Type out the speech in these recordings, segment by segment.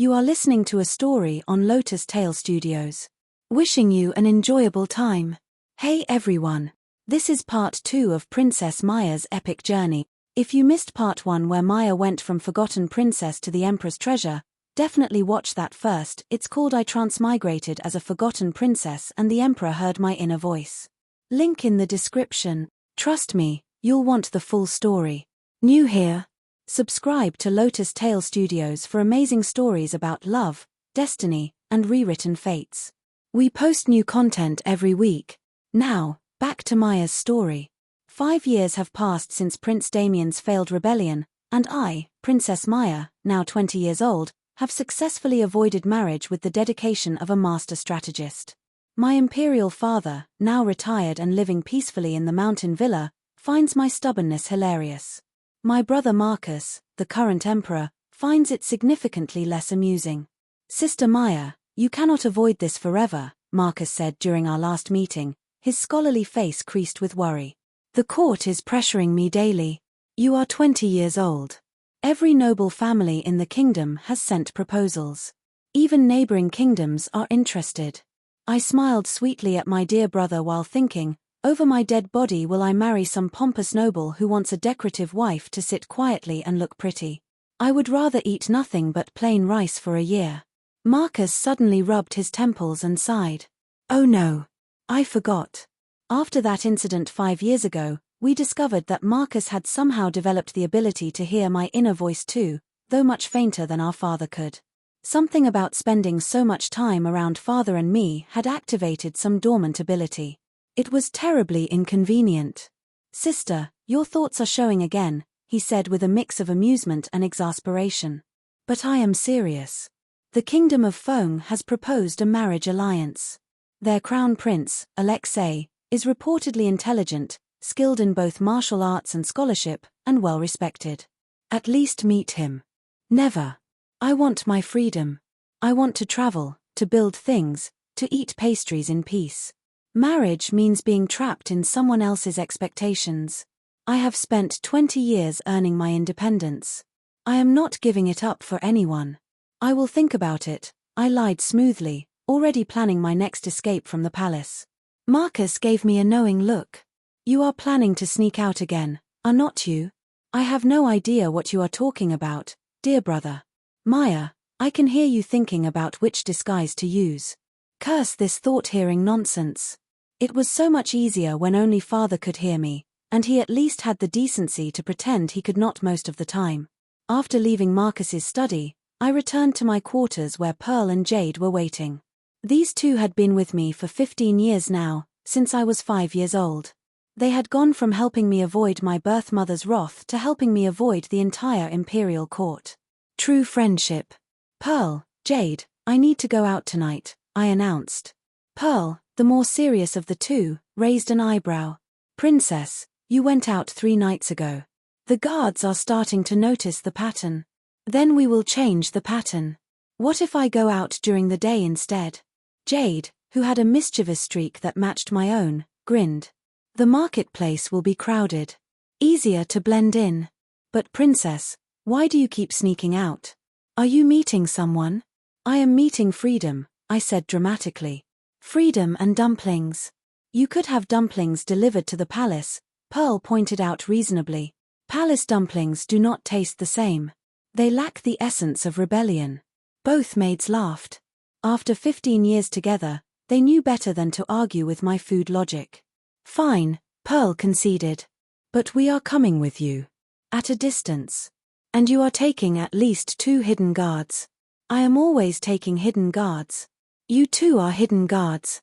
You are listening to a story on Lotus Tale Studios. Wishing you an enjoyable time. Hey everyone! This is part 2 of Princess Maya's epic journey. If you missed part 1 where Maya went from forgotten princess to the Empress treasure, definitely watch that first. It's called I Transmigrated as a Forgotten Princess and the Emperor Heard My Inner Voice. Link in the description. Trust me, you'll want the full story. New here? Subscribe to Lotus Tale Studios for amazing stories about love, destiny, and rewritten fates. We post new content every week. Now, back to Maya's story. 5 years have passed since Prince Damien's failed rebellion, and I, Princess Maya, now 20 years old, have successfully avoided marriage with the dedication of a master strategist. My imperial father, now retired and living peacefully in the mountain villa, finds my stubbornness hilarious. My brother Marcus, the current emperor, finds it significantly less amusing. Sister Maya, you cannot avoid this forever, Marcus said during our last meeting, his scholarly face creased with worry. The court is pressuring me daily. You are 20 years old. Every noble family in the kingdom has sent proposals. Even neighboring kingdoms are interested. I smiled sweetly at my dear brother while thinking, over my dead body will I marry some pompous noble who wants a decorative wife to sit quietly and look pretty. I would rather eat nothing but plain rice for a year. Marcus suddenly rubbed his temples and sighed. Oh no. I forgot. After that incident 5 years ago, we discovered that Marcus had somehow developed the ability to hear my inner voice too, though much fainter than our father could. Something about spending so much time around father and me had activated some dormant ability. It was terribly inconvenient. Sister, your thoughts are showing again, he said with a mix of amusement and exasperation. But I am serious. The Kingdom of Feng has proposed a marriage alliance. Their crown prince, Alexei, is reportedly intelligent, skilled in both martial arts and scholarship, and well respected. At least meet him. Never. I want my freedom. I want to travel, to build things, to eat pastries in peace. Marriage means being trapped in someone else's expectations. I have spent 20 years earning my independence. I am not giving it up for anyone. I will think about it, I lied smoothly, already planning my next escape from the palace. Marcus gave me a knowing look. You are planning to sneak out again, are not you? I have no idea what you are talking about, dear brother. Maya, I can hear you thinking about which disguise to use. Curse this thought-hearing nonsense. It was so much easier when only father could hear me, and he at least had the decency to pretend he could not most of the time. After leaving Marcus's study, I returned to my quarters where Pearl and Jade were waiting. These two had been with me for 15 years now, since I was 5 years old. They had gone from helping me avoid my birth mother's wrath to helping me avoid the entire imperial court. True friendship. Pearl, Jade, I need to go out tonight, I announced. Pearl, the more serious of the two, raised an eyebrow. Princess, you went out 3 nights ago. The guards are starting to notice the pattern. Then we will change the pattern. What if I go out during the day instead? Jade, who had a mischievous streak that matched my own, grinned. The marketplace will be crowded. Easier to blend in. But princess, why do you keep sneaking out? Are you meeting someone? I am meeting freedom, I said dramatically. Freedom and dumplings. You could have dumplings delivered to the palace, Pearl pointed out reasonably. Palace dumplings do not taste the same. They lack the essence of rebellion. Both maids laughed. After 15 years together, they knew better than to argue with my food logic. Fine, Pearl conceded. But we are coming with you. At a distance. And you are taking at least 2 hidden guards. I am always taking hidden guards. You too are hidden guards.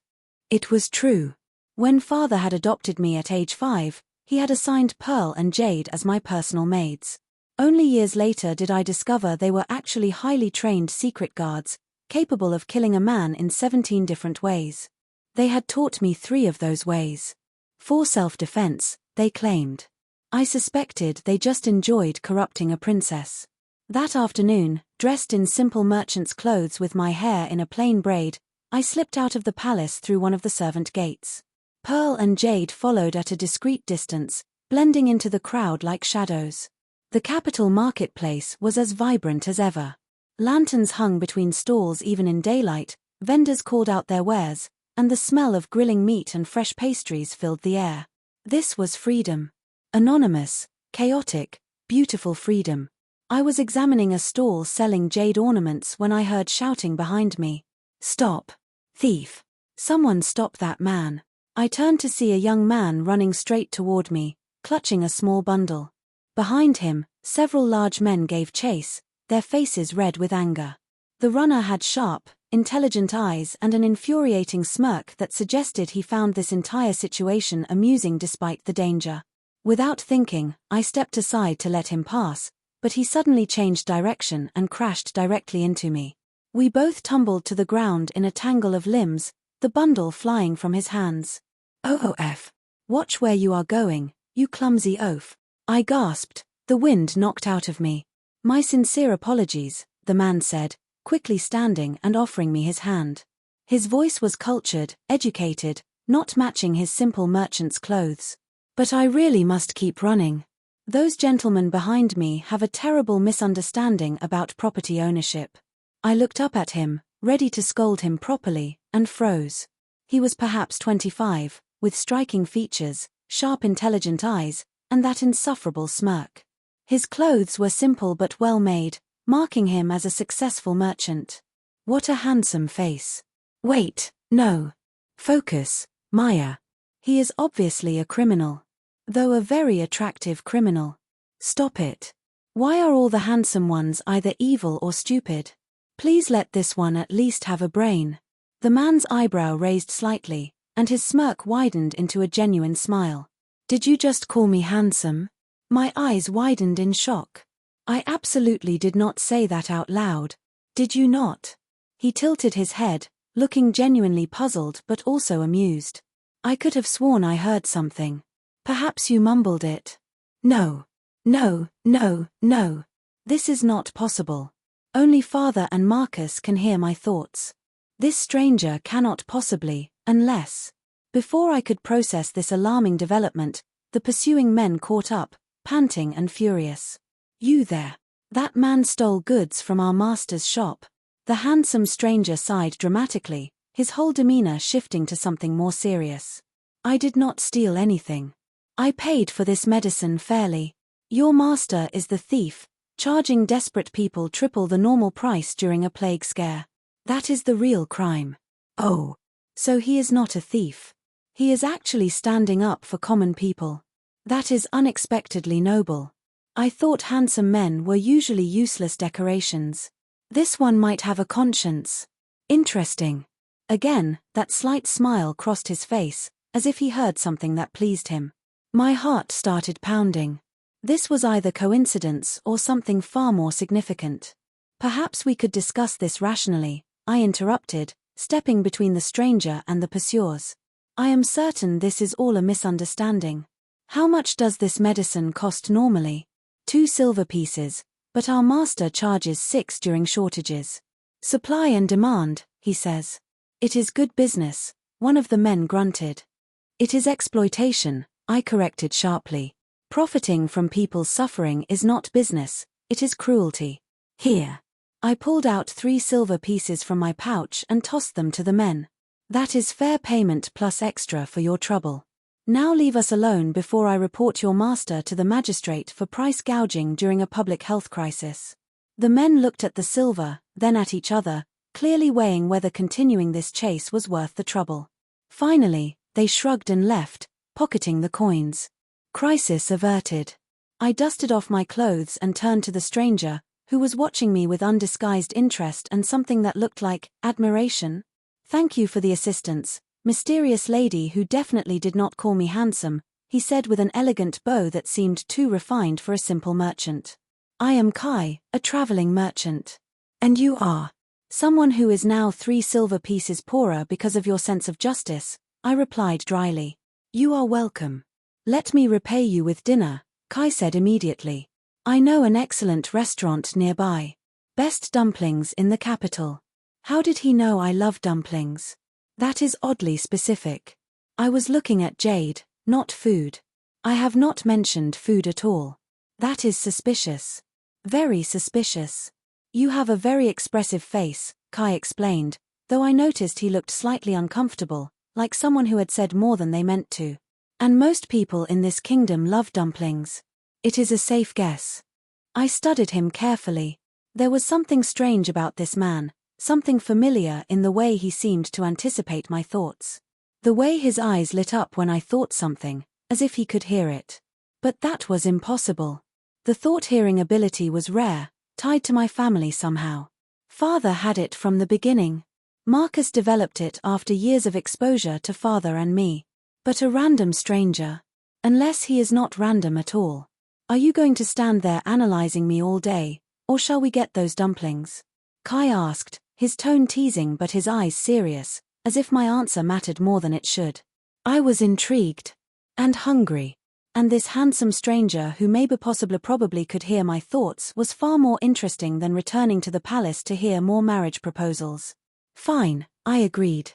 It was true. When father had adopted me at age 5, he had assigned Pearl and Jade as my personal maids. Only years later did I discover they were actually highly trained secret guards, capable of killing a man in 17 different ways. They had taught me 3 of those ways. For self-defense, they claimed. I suspected they just enjoyed corrupting a princess. That afternoon, dressed in simple merchant's clothes with my hair in a plain braid, I slipped out of the palace through one of the servant gates. Pearl and Jade followed at a discreet distance, blending into the crowd like shadows. The capital marketplace was as vibrant as ever. Lanterns hung between stalls even in daylight, vendors called out their wares, and the smell of grilling meat and fresh pastries filled the air. This was freedom. Anonymous, chaotic, beautiful freedom. I was examining a stall selling jade ornaments when I heard shouting behind me. "Stop! Thief! Someone stop that man!" I turned to see a young man running straight toward me, clutching a small bundle. Behind him, several large men gave chase, their faces red with anger. The runner had sharp, intelligent eyes and an infuriating smirk that suggested he found this entire situation amusing despite the danger. Without thinking, I stepped aside to let him pass, but he suddenly changed direction and crashed directly into me. We both tumbled to the ground in a tangle of limbs, the bundle flying from his hands. "OOF! Watch where you are going, you clumsy oaf!" I gasped, the wind knocked out of me. "My sincere apologies," the man said, quickly standing and offering me his hand. His voice was cultured, educated, not matching his simple merchant's clothes. "But I really must keep running. Those gentlemen behind me have a terrible misunderstanding about property ownership." I looked up at him, ready to scold him properly, and froze. He was perhaps 25, with striking features, sharp intelligent eyes, and that insufferable smirk. His clothes were simple but well made, marking him as a successful merchant. What a handsome face. Wait, no. Focus, Maya. He is obviously a criminal. Though a very attractive criminal. Stop it. Why are all the handsome ones either evil or stupid? Please let this one at least have a brain. The man's eyebrow raised slightly, and his smirk widened into a genuine smile. "Did you just call me handsome?" My eyes widened in shock. "I absolutely did not say that out loud. Did you not?" He tilted his head, looking genuinely puzzled but also amused. "I could have sworn I heard something. Perhaps you mumbled it." "No. No, no, no. This is not possible. Only Father and Marcus can hear my thoughts. This stranger cannot possibly, unless..." Before I could process this alarming development, the pursuing men caught up, panting and furious. "You there. That man stole goods from our master's shop." The handsome stranger sighed dramatically, his whole demeanor shifting to something more serious. "I did not steal anything. I paid for this medicine fairly. Your master is the thief, charging desperate people triple the normal price during a plague scare. That is the real crime." "Oh. So he is not a thief. He is actually standing up for common people. That is unexpectedly noble. I thought handsome men were usually useless decorations. This one might have a conscience. Interesting." Again, that slight smile crossed his face, as if he heard something that pleased him. My heart started pounding. This was either coincidence or something far more significant. "Perhaps we could discuss this rationally," I interrupted, stepping between the stranger and the pursuers. "I am certain this is all a misunderstanding. How much does this medicine cost normally?" 2 silver pieces, but our master charges 6 during shortages. "Supply and demand," he says. "It is good business," one of the men grunted. "It is exploitation," I corrected sharply. "Profiting from people's suffering is not business, it is cruelty. Here." I pulled out 3 silver pieces from my pouch and tossed them to the men. "That is fair payment plus extra for your trouble. Now leave us alone before I report your master to the magistrate for price gouging during a public health crisis." The men looked at the silver, then at each other, clearly weighing whether continuing this chase was worth the trouble. Finally, they shrugged and left, pocketing the coins. Crisis averted. I dusted off my clothes and turned to the stranger, who was watching me with undisguised interest and something that looked like admiration. "Thank you for the assistance, mysterious lady who definitely did not call me handsome," he said with an elegant bow that seemed too refined for a simple merchant. "I am Kai, a traveling merchant. And you are?" "Someone who is now 3 silver pieces poorer because of your sense of justice," I replied dryly. "You are welcome. Let me repay you with dinner," Kai said immediately. "I know an excellent restaurant nearby. Best dumplings in the capital." How did he know I love dumplings? That is oddly specific. I was looking at jade, not food. I have not mentioned food at all. That is suspicious. Very suspicious. You have a very expressive face, Kai explained, though I noticed he looked slightly uncomfortable, like someone who had said more than they meant to. And most people in this kingdom love dumplings. It is a safe guess. I studied him carefully. There was something strange about this man, something familiar in the way he seemed to anticipate my thoughts. The way his eyes lit up when I thought something, as if he could hear it. But that was impossible. The thought-hearing ability was rare, tied to my family somehow. Father had it from the beginning. Marcus developed it after years of exposure to father and me. But a random stranger. Unless he is not random at all. Are you going to stand there analyzing me all day, or shall we get those dumplings? Kai asked, his tone teasing but his eyes serious, as if my answer mattered more than it should. I was intrigued. And hungry. And this handsome stranger who probably could hear my thoughts was far more interesting than returning to the palace to hear more marriage proposals. Fine, I agreed.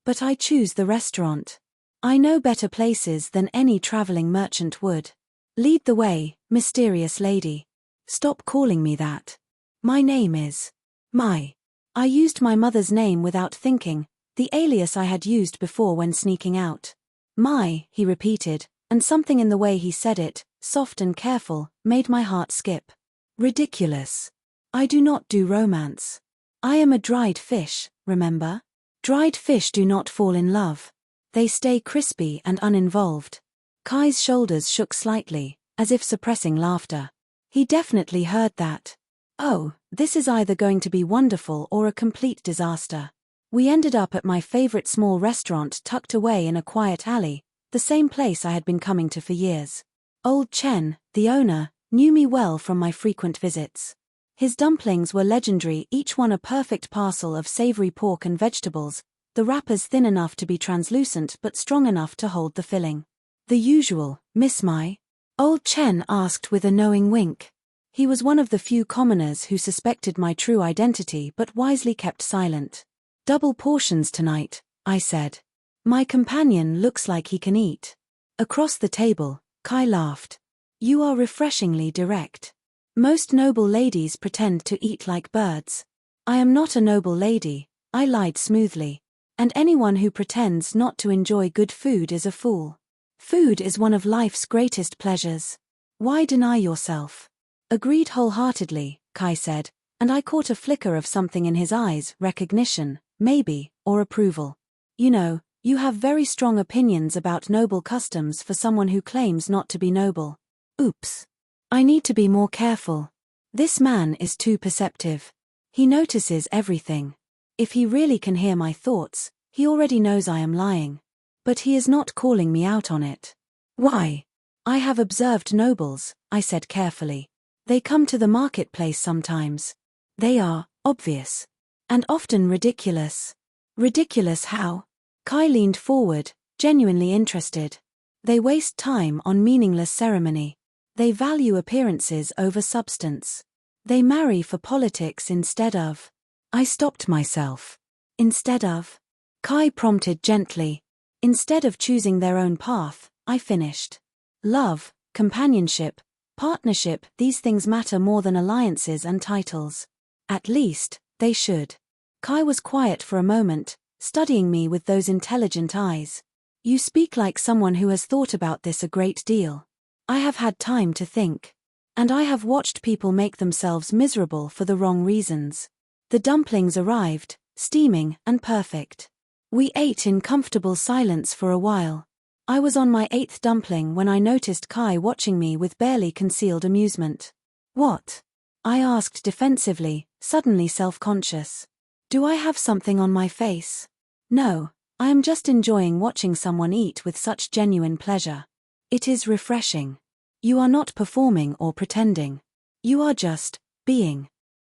But I choose the restaurant. I know better places than any traveling merchant would. Lead the way, mysterious lady. Stop calling me that. My name is Mai. I used my mother's name without thinking, the alias I had used before when sneaking out. Mai, he repeated, and something in the way he said it, soft and careful, made my heart skip. Ridiculous. I do not do romance. I am a dried fish, remember? Dried fish do not fall in love. They stay crispy and uninvolved. Kai's shoulders shook slightly, as if suppressing laughter. He definitely heard that. Oh, this is either going to be wonderful or a complete disaster. We ended up at my favorite small restaurant tucked away in a quiet alley, the same place I had been coming to for years. Old Chen, the owner, knew me well from my frequent visits. His dumplings were legendary, each one a perfect parcel of savory pork and vegetables, the wrappers thin enough to be translucent but strong enough to hold the filling. The usual, Miss Mai? Old Chen asked with a knowing wink. He was one of the few commoners who suspected my true identity but wisely kept silent. Double portions tonight, I said. My companion looks like he can eat. Across the table, Kai laughed. You are refreshingly direct. Most noble ladies pretend to eat like birds. I am not a noble lady, I lied smoothly. And anyone who pretends not to enjoy good food is a fool. Food is one of life's greatest pleasures. Why deny yourself? Agreed wholeheartedly, Kai said, and I caught a flicker of something in his eyes, recognition, maybe, or approval. You know, you have very strong opinions about noble customs for someone who claims not to be noble. Oops. I need to be more careful. This man is too perceptive. He notices everything. If he really can hear my thoughts, he already knows I am lying. But he is not calling me out on it. Why? I have observed nobles, I said carefully. They come to the marketplace sometimes. They are obvious. And often ridiculous. Ridiculous how? Kai leaned forward, genuinely interested. They waste time on meaningless ceremony. They value appearances over substance. They marry for politics instead of. I stopped myself. Instead of. Kai prompted gently. Instead of choosing their own path, I finished. Love, companionship, partnership, these things matter more than alliances and titles. At least, they should. Kai was quiet for a moment, studying me with those intelligent eyes. You speak like someone who has thought about this a great deal. I have had time to think. And I have watched people make themselves miserable for the wrong reasons. The dumplings arrived, steaming and perfect. We ate in comfortable silence for a while. I was on my 8th dumpling when I noticed Kai watching me with barely concealed amusement. What? I asked defensively, suddenly self-conscious. Do I have something on my face? No, I am just enjoying watching someone eat with such genuine pleasure. It is refreshing. You are not performing or pretending. You are just being.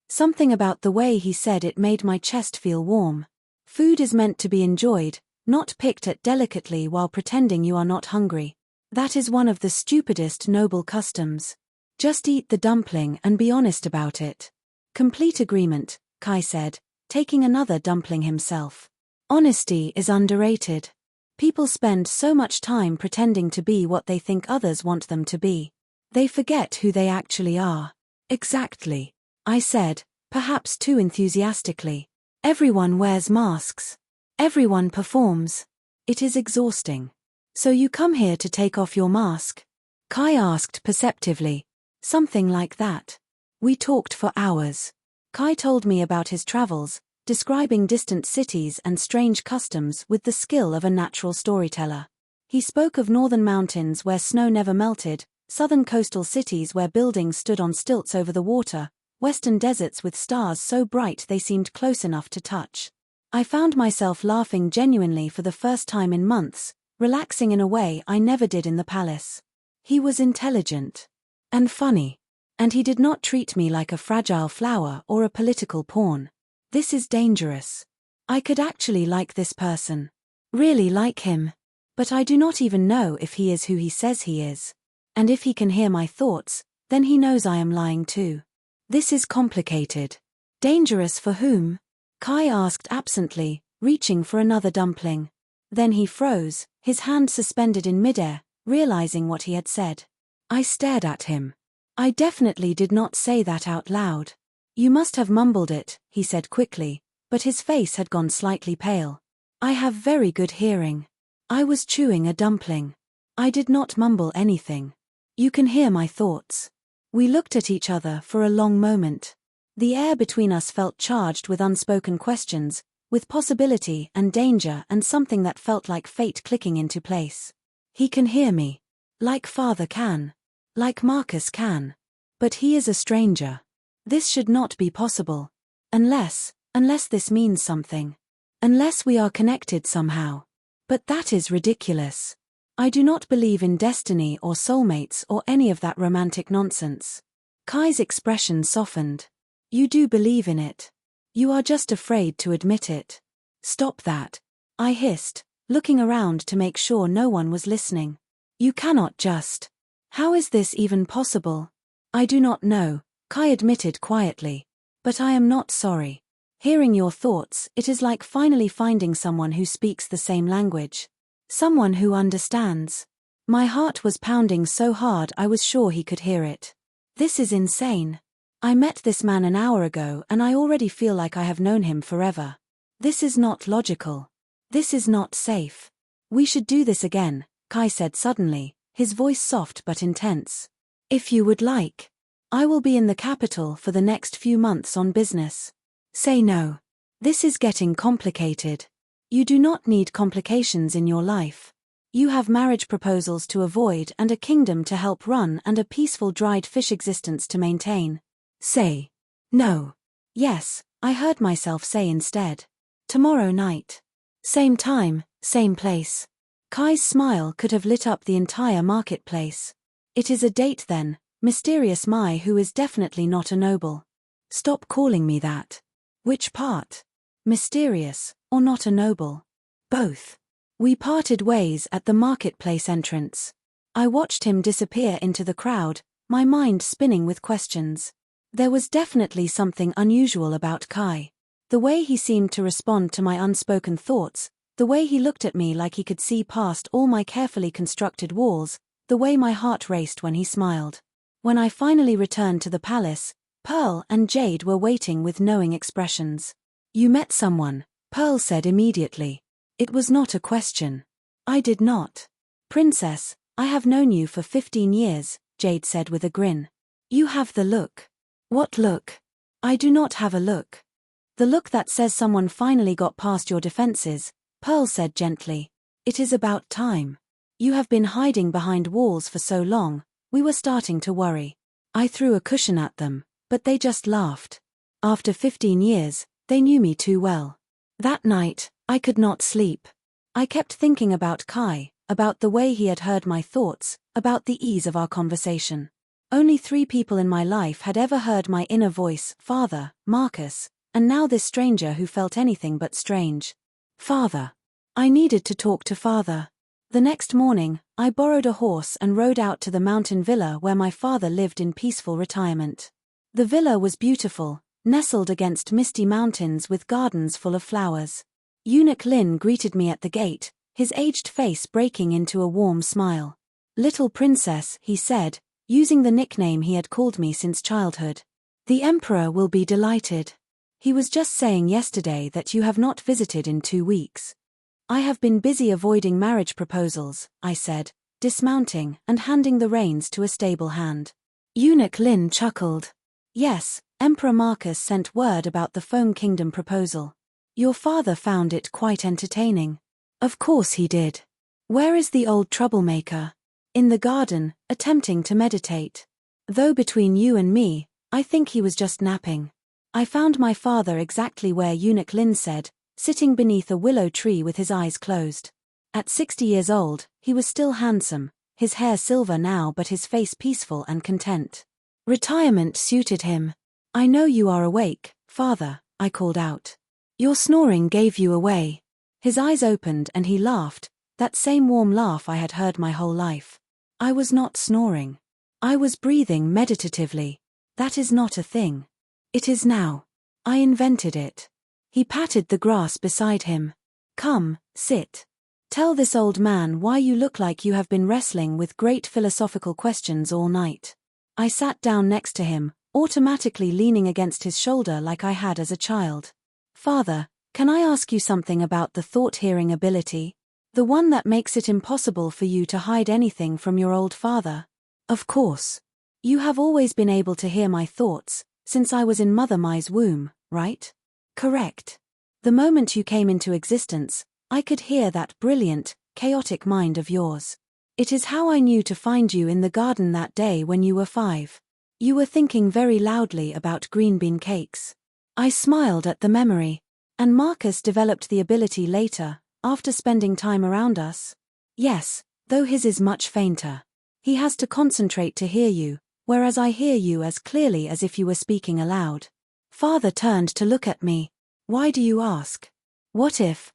Something about the way he said it made my chest feel warm. Food is meant to be enjoyed, not picked at delicately while pretending you are not hungry. That is one of the stupidest noble customs. Just eat the dumpling and be honest about it. Complete agreement, Kai said, taking another dumpling himself. Honesty is underrated. People spend so much time pretending to be what they think others want them to be. They forget who they actually are. Exactly, I said, Perhaps too enthusiastically. Everyone wears masks. Everyone performs. It is exhausting. So you come here to take off your mask? Kai asked perceptively. Something like that. We talked for hours. Kai told me about his travels, describing distant cities and strange customs with the skill of a natural storyteller. He spoke of northern mountains where snow never melted, southern coastal cities where buildings stood on stilts over the water, western deserts with stars so bright they seemed close enough to touch. I found myself laughing genuinely for the first time in months, relaxing in a way I never did in the palace. He was intelligent. And funny. And he did not treat me like a fragile flower or a political pawn. This is dangerous. I could actually like this person. Really like him. But I do not even know if he is who he says he is. And if he can hear my thoughts, then he knows I am lying too. This is complicated. Dangerous for whom? Kai asked absently, reaching for another dumpling. Then he froze, his hand suspended in midair, realizing what he had said. I stared at him. I definitely did not say that out loud. You must have mumbled it, he said quickly, but his face had gone slightly pale. I have very good hearing. I was chewing a dumpling. I did not mumble anything. You can hear my thoughts. We looked at each other for a long moment. The air between us felt charged with unspoken questions, with possibility and danger and something that felt like fate clicking into place. He can hear me. Like father can. Like Marcus can. But he is a stranger. This should not be possible. Unless this means something. Unless we are connected somehow. But that is ridiculous. I do not believe in destiny or soulmates or any of that romantic nonsense. Kai's expression softened. You do believe in it. You are just afraid to admit it. Stop that. I hissed, looking around to make sure no one was listening. You cannot just. How is this even possible? I do not know, Kai admitted quietly. But I am not sorry. Hearing your thoughts, it is like finally finding someone who speaks the same language. Someone who understands. My heart was pounding so hard I was sure he could hear it. This is insane. I met this man an hour ago and I already feel like I have known him forever. This is not logical. This is not safe. We should do this again, Kai said suddenly, his voice soft but intense. If you would like. I will be in the capital for the next few months on business. Say no. This is getting complicated. You do not need complications in your life. You have marriage proposals to avoid and a kingdom to help run and a peaceful dried fish existence to maintain. Say. No. Yes, I heard myself say instead. Tomorrow night. Same time, same place. Kai's smile could have lit up the entire marketplace. It is a date then, mysterious Mai who is definitely not a noble. Stop calling me that. Which part? Mysterious, or not a noble? Both. We parted ways at the marketplace entrance. I watched him disappear into the crowd, my mind spinning with questions. There was definitely something unusual about Kai. The way he seemed to respond to my unspoken thoughts, the way he looked at me like he could see past all my carefully constructed walls, the way my heart raced when he smiled. When I finally returned to the palace, Pearl and Jade were waiting with knowing expressions. You met someone, Pearl said immediately. It was not a question. I did not. Princess, I have known you for 15 years, Jade said with a grin. You have the look. What look? I do not have a look. The look that says someone finally got past your defenses, Pearl said gently. It is about time. You have been hiding behind walls for so long, we were starting to worry. I threw a cushion at them, but they just laughed. After 15 years, they knew me too well. That night, I could not sleep. I kept thinking about Kai, about the way he had heard my thoughts, about the ease of our conversation. Only 3 people in my life had ever heard my inner voice, father, Marcus, and now this stranger who felt anything but strange. Father. I needed to talk to father. The next morning, I borrowed a horse and rode out to the mountain villa where my father lived in peaceful retirement. The villa was beautiful, nestled against misty mountains with gardens full of flowers. Eunuch Lin greeted me at the gate, his aged face breaking into a warm smile. Little princess, he said, using the nickname he had called me since childhood. The Emperor will be delighted. He was just saying yesterday that you have not visited in 2 weeks. I have been busy avoiding marriage proposals, I said, dismounting and handing the reins to a stable hand. Eunuch Lin chuckled. Yes, Emperor Marcus sent word about the Foam Kingdom proposal. Your father found it quite entertaining. Of course he did. Where is the old troublemaker? In the garden, attempting to meditate. Though between you and me, I think he was just napping. I found my father exactly where Eunuch Lin said, sitting beneath a willow tree with his eyes closed. At 60 years old, he was still handsome, his hair silver now but his face peaceful and content. Retirement suited him. I know you are awake, father, I called out. Your snoring gave you away. His eyes opened and he laughed, that same warm laugh I had heard my whole life. I was not snoring. I was breathing meditatively. That is not a thing. It is now. I invented it. He patted the grass beside him. Come, sit. Tell this old man why you look like you have been wrestling with great philosophical questions all night. I sat down next to him, automatically leaning against his shoulder like I had as a child. Father, can I ask you something about the thought-hearing ability? The one that makes it impossible for you to hide anything from your old father? Of course. You have always been able to hear my thoughts, since I was in Mother Mai's womb, right? Correct. The moment you came into existence, I could hear that brilliant, chaotic mind of yours. It is how I knew to find you in the garden that day when you were 5. You were thinking very loudly about green bean cakes. I smiled at the memory. And Marcus developed the ability later, after spending time around us? Yes, though his is much fainter. He has to concentrate to hear you, whereas I hear you as clearly as if you were speaking aloud. Father turned to look at me. Why do you ask? What if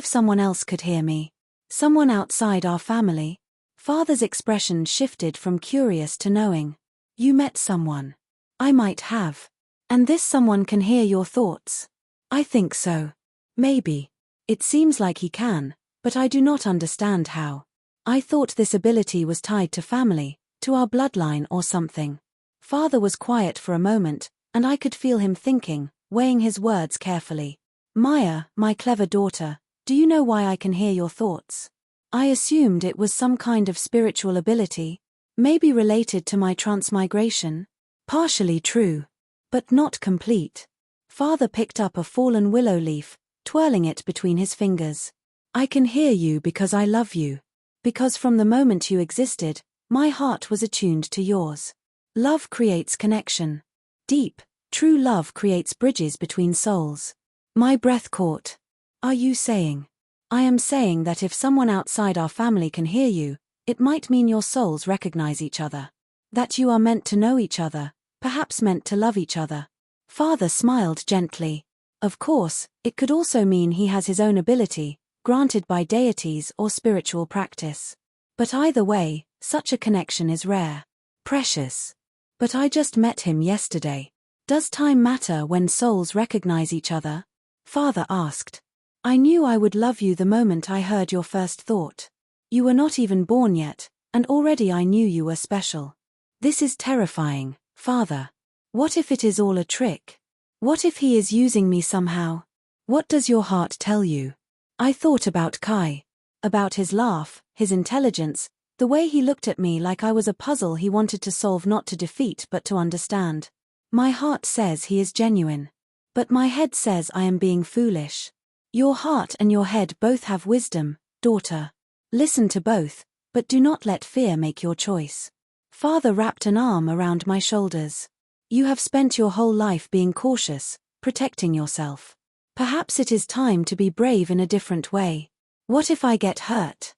someone else could hear me? Someone outside our family? Father's expression shifted from curious to knowing. You met someone. I might have. And this someone can hear your thoughts? I think so. Maybe. It seems like he can, but I do not understand how. I thought this ability was tied to family, to our bloodline or something. Father was quiet for a moment, and I could feel him thinking, weighing his words carefully. Maya, my clever daughter, do you know why I can hear your thoughts? I assumed it was some kind of spiritual ability, maybe related to my transmigration. Partially true, but not complete. Father picked up a fallen willow leaf, twirling it between his fingers. I can hear you because I love you. Because from the moment you existed, my heart was attuned to yours. Love creates connection. Deep, true love creates bridges between souls. My breath caught. Are you saying? I am saying that if someone outside our family can hear you, it might mean your souls recognize each other. That you are meant to know each other, perhaps meant to love each other. Father smiled gently. Of course, it could also mean he has his own ability, granted by deities or spiritual practice. But either way, such a connection is rare. Precious. But I just met him yesterday. Does time matter when souls recognize each other? Father asked. I knew I would love you the moment I heard your first thought. You were not even born yet, and already I knew you were special. This is terrifying, Father. What if it is all a trick? What if he is using me somehow? What does your heart tell you? I thought about Kai. About his laugh, his intelligence, the way he looked at me like I was a puzzle he wanted to solve, not to defeat but to understand. My heart says he is genuine. But my head says I am being foolish. Your heart and your head both have wisdom, daughter. Listen to both, but do not let fear make your choice. Father wrapped an arm around my shoulders. You have spent your whole life being cautious, protecting yourself. Perhaps it is time to be brave in a different way. What if I get hurt?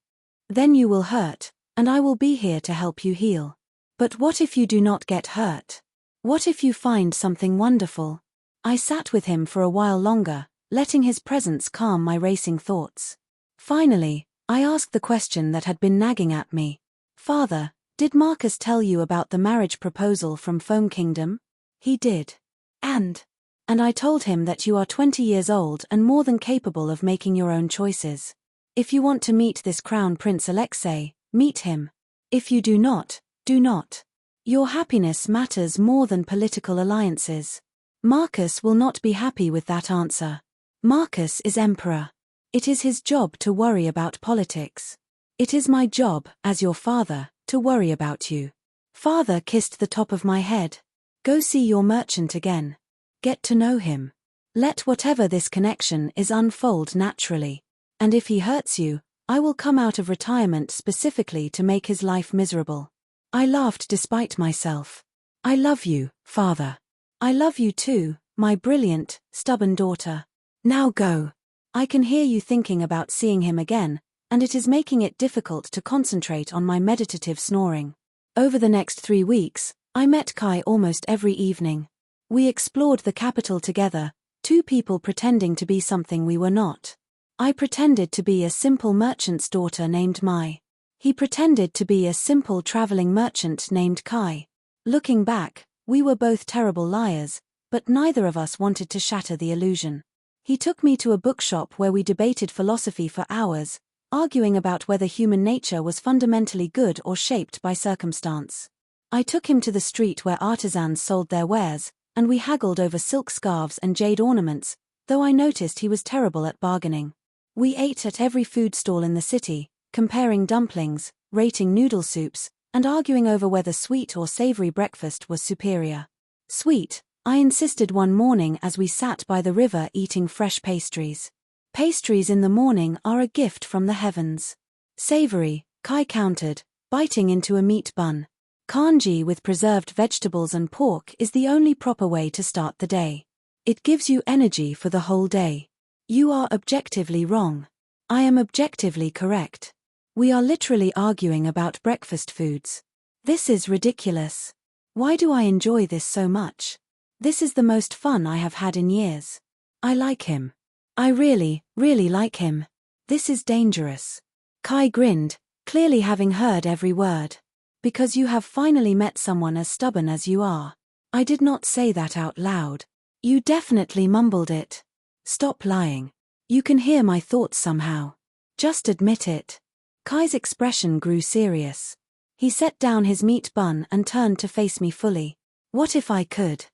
Then you will hurt, and I will be here to help you heal. But what if you do not get hurt? What if you find something wonderful? I sat with him for a while longer, letting his presence calm my racing thoughts. Finally, I asked the question that had been nagging at me. Father, did Marcus tell you about the marriage proposal from Foam Kingdom? He did. And I told him that you are 20 years old and more than capable of making your own choices. If you want to meet this Crown Prince Alexei, meet him. If you do not, do not. Your happiness matters more than political alliances. Marcus will not be happy with that answer. Marcus is emperor. It is his job to worry about politics. It is my job, as your father, to worry about you. Father kissed the top of my head. Go see your merchant again. Get to know him. Let whatever this connection is unfold naturally. And if he hurts you, I will come out of retirement specifically to make his life miserable. I laughed despite myself. I love you, father. I love you too, my brilliant, stubborn daughter. Now go. I can hear you thinking about seeing him again, and it is making it difficult to concentrate on my meditative snoring. Over the next 3 weeks, I met Kai almost every evening. We explored the capital together, two people pretending to be something we were not. I pretended to be a simple merchant's daughter named Mai. He pretended to be a simple traveling merchant named Kai. Looking back, we were both terrible liars, but neither of us wanted to shatter the illusion. He took me to a bookshop where we debated philosophy for hours, arguing about whether human nature was fundamentally good or shaped by circumstance. I took him to the street where artisans sold their wares, and we haggled over silk scarves and jade ornaments, though I noticed he was terrible at bargaining. We ate at every food stall in the city, comparing dumplings, rating noodle soups, and arguing over whether sweet or savory breakfast was superior. Sweet, I insisted one morning as we sat by the river eating fresh pastries. Pastries in the morning are a gift from the heavens. Savory, Kai countered, biting into a meat bun. Congee with preserved vegetables and pork is the only proper way to start the day. It gives you energy for the whole day. You are objectively wrong. I am objectively correct. We are literally arguing about breakfast foods. This is ridiculous. Why do I enjoy this so much? This is the most fun I have had in years. I like him. I really, really like him. This is dangerous. Kai grinned, clearly having heard every word. Because you have finally met someone as stubborn as you are. I did not say that out loud. You definitely mumbled it. Stop lying. You can hear my thoughts somehow. Just admit it. Kai's expression grew serious. He set down his meat bun and turned to face me fully. What if I could?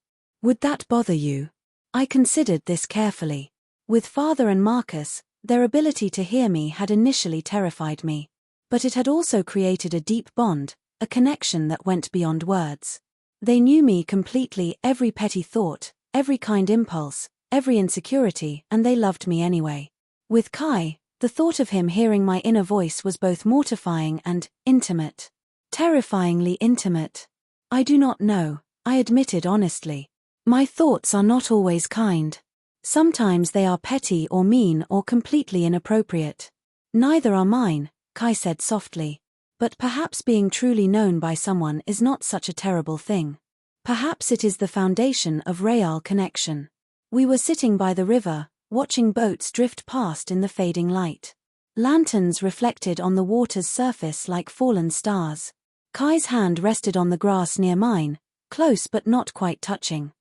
Would that bother you? I considered this carefully. With Father and Marcus, their ability to hear me had initially terrified me. But it had also created a deep bond, a connection that went beyond words. They knew me completely, every petty thought, every kind impulse, every insecurity, and they loved me anyway. With Kai, the thought of him hearing my inner voice was both mortifying and intimate. Terrifyingly intimate. I do not know, I admitted honestly. My thoughts are not always kind. Sometimes they are petty or mean or completely inappropriate. Neither are mine, Kai said softly. But perhaps being truly known by someone is not such a terrible thing. Perhaps it is the foundation of real connection. We were sitting by the river, watching boats drift past in the fading light. Lanterns reflected on the water's surface like fallen stars. Kai's hand rested on the grass near mine, close but not quite touching.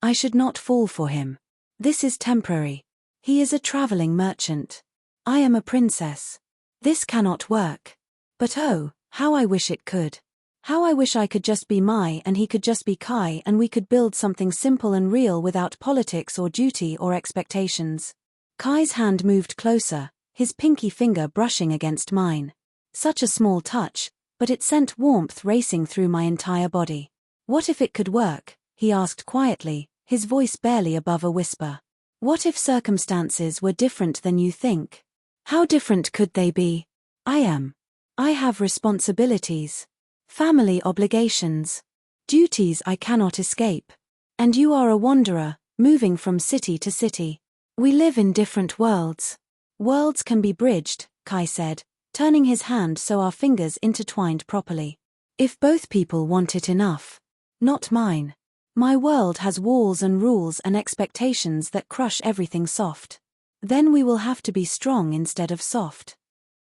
I should not fall for him. This is temporary. He is a traveling merchant. I am a princess. This cannot work. But oh, how I wish it could. How I wish I could just be Mai and he could just be Kai and we could build something simple and real without politics or duty or expectations. Kai's hand moved closer, his pinky finger brushing against mine. Such a small touch, but it sent warmth racing through my entire body. What if it could work? He asked quietly, his voice barely above a whisper. What if circumstances were different than you think? How different could they be? I have responsibilities. Family obligations. Duties I cannot escape. And you are a wanderer, moving from city to city. We live in different worlds. Worlds can be bridged, Kai said, turning his hand so our fingers intertwined properly. If both people want it enough. Not mine. My world has walls and rules and expectations that crush everything soft. Then we will have to be strong instead of soft.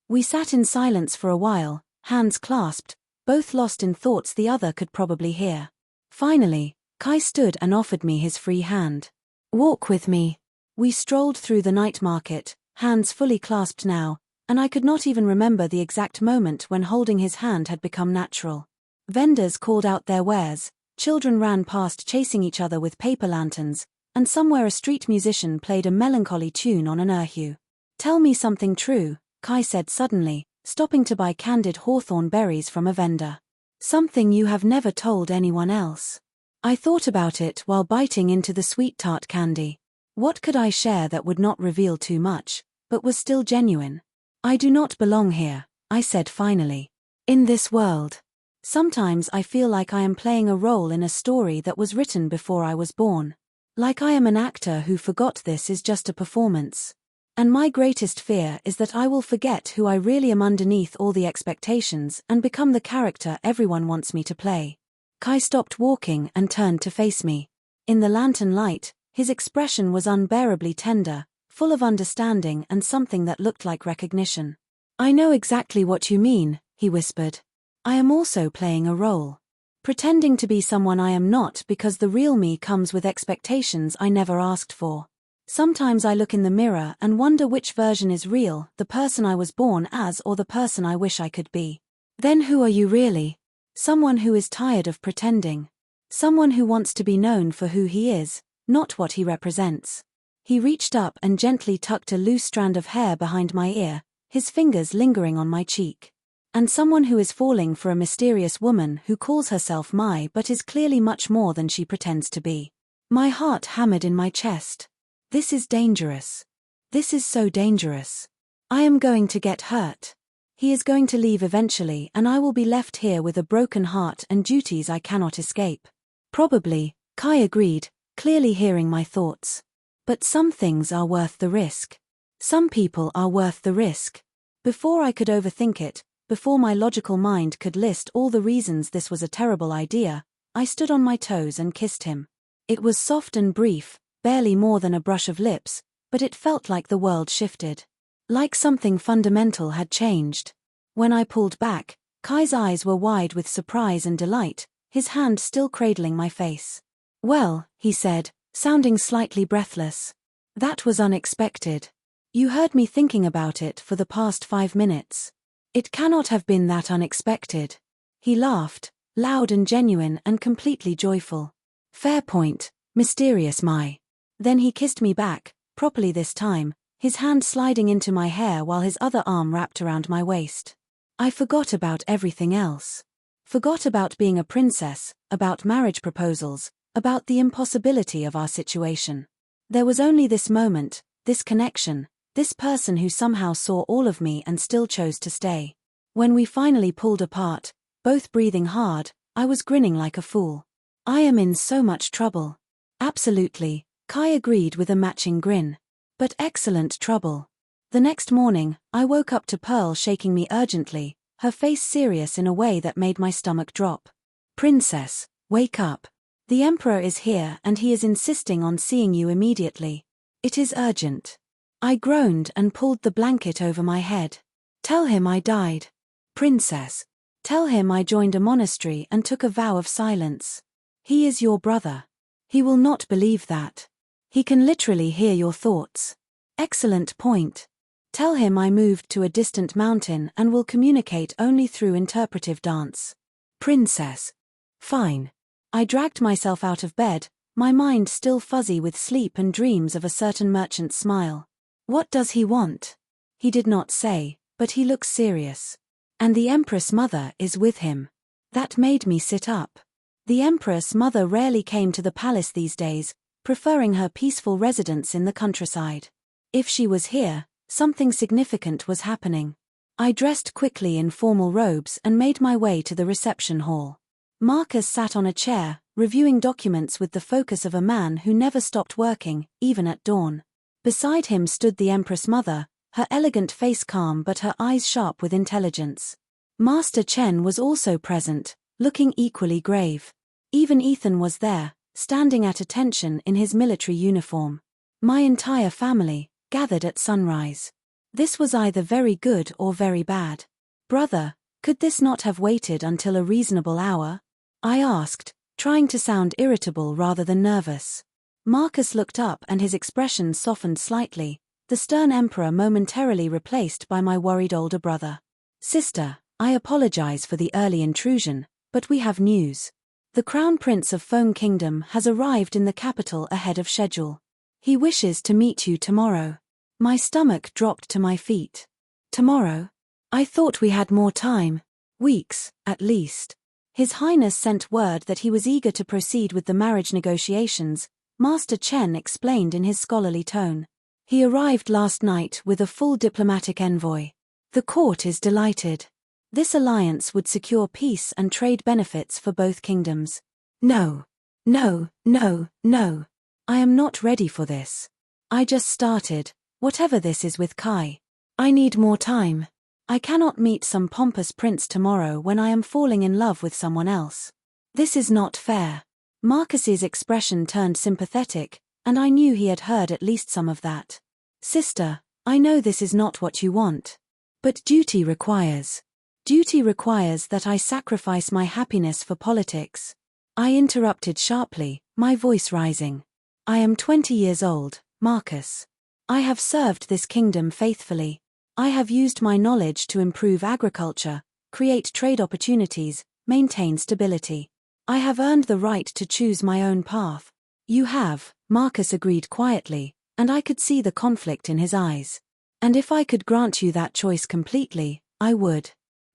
We sat in silence for a while, hands clasped, both lost in thoughts the other could probably hear. Finally, Kai stood and offered me his free hand. Walk with me. We strolled through the night market, hands fully clasped now, and I could not even remember the exact moment when holding his hand had become natural. Vendors called out their wares, children ran past chasing each other with paper lanterns, and somewhere a street musician played a melancholy tune on an erhu. "Tell me something true," Kai said suddenly, stopping to buy candied hawthorn berries from a vendor. "Something you have never told anyone else." I thought about it while biting into the sweet tart candy. What could I share that would not reveal too much, but was still genuine? "I do not belong here," I said finally. "In this world. Sometimes I feel like I am playing a role in a story that was written before I was born. Like I am an actor who forgot this is just a performance. And my greatest fear is that I will forget who I really am underneath all the expectations and become the character everyone wants me to play." Kai stopped walking and turned to face me. In the lantern light, his expression was unbearably tender, full of understanding and something that looked like recognition. "I know exactly what you mean," he whispered. "I am also playing a role. Pretending to be someone I am not because the real me comes with expectations I never asked for. Sometimes I look in the mirror and wonder which version is real, the person I was born as or the person I wish I could be. Then who are you really? Someone who is tired of pretending. Someone who wants to be known for who he is, not what he represents." He reached up and gently tucked a loose strand of hair behind my ear, his fingers lingering on my cheek. "And someone who is falling for a mysterious woman who calls herself Mai but is clearly much more than she pretends to be." My heart hammered in my chest. This is dangerous. This is so dangerous. I am going to get hurt. He is going to leave eventually and I will be left here with a broken heart and duties I cannot escape. "Probably," Kai agreed, clearly hearing my thoughts. "But some things are worth the risk. Some people are worth the risk." Before I could overthink it, before my logical mind could list all the reasons this was a terrible idea, I stood on my toes and kissed him. It was soft and brief, barely more than a brush of lips, but it felt like the world shifted. Like something fundamental had changed. When I pulled back, Kai's eyes were wide with surprise and delight, his hand still cradling my face. "Well," he said, sounding slightly breathless. "That was unexpected. You heard me thinking about it for the past 5 minutes. It cannot have been that unexpected." He laughed, loud and genuine and completely joyful. "Fair point, mysterious Mai." Then he kissed me back, properly this time, his hand sliding into my hair while his other arm wrapped around my waist. I forgot about everything else. Forgot about being a princess, about marriage proposals, about the impossibility of our situation. There was only this moment, this connection, this person who somehow saw all of me and still chose to stay. When we finally pulled apart, both breathing hard, I was grinning like a fool. "I am in so much trouble." "Absolutely," Kai agreed with a matching grin. "But excellent trouble." The next morning, I woke up to Pearl shaking me urgently, her face serious in a way that made my stomach drop. "Princess, wake up. The Emperor is here and he is insisting on seeing you immediately. It is urgent." I groaned and pulled the blanket over my head. "Tell him I died. Princess. Tell him I joined a monastery and took a vow of silence. He is your brother. He will not believe that. He can literally hear your thoughts." "Excellent point. Tell him I moved to a distant mountain and will communicate only through interpretive dance." "Princess." "Fine." I dragged myself out of bed, my mind still fuzzy with sleep and dreams of a certain merchant's smile. "What does he want?" He did not say, but he looks serious. "And the Empress mother is with him." That made me sit up. The Empress mother rarely came to the palace these days, preferring her peaceful residence in the countryside. If she was here, something significant was happening. I dressed quickly in formal robes and made my way to the reception hall. Marcus sat on a chair, reviewing documents with the focus of a man who never stopped working, even at dawn. Beside him stood the Empress mother, her elegant face calm but her eyes sharp with intelligence. Master Chen was also present, looking equally grave. Even Ethan was there, standing at attention in his military uniform. My entire family, gathered at sunrise. This was either very good or very bad. "Brother, could this not have waited until a reasonable hour?" I asked, trying to sound irritable rather than nervous. Marcus looked up and his expression softened slightly, the stern emperor momentarily replaced by my worried older brother. "Sister, I apologize for the early intrusion, But we have news. The Crown Prince of Foam Kingdom has arrived in the capital ahead of schedule. He wishes to meet you tomorrow. My stomach dropped to my feet. Tomorrow? I thought we had more time. Weeks, at least. His Highness sent word that he was eager to proceed with the marriage negotiations, Master Chen explained in his scholarly tone. He arrived last night with a full diplomatic envoy. The court is delighted. This alliance would secure peace and trade benefits for both kingdoms. No. No, no, no. I am not ready for this. I just started, whatever this is with Kai. I need more time. I cannot meet some pompous prince tomorrow when I am falling in love with someone else. This is not fair. Marcus's expression turned sympathetic, and I knew he had heard at least some of that. Sister, I know this is not what you want. But duty requires. Duty requires that I sacrifice my happiness for politics. I interrupted sharply, my voice rising. I am 20 years old, Marcus. I have served this kingdom faithfully. I have used my knowledge to improve agriculture, create trade opportunities, maintain stability. I have earned the right to choose my own path. You have, Marcus agreed quietly, and I could see the conflict in his eyes. And if I could grant you that choice completely, I would.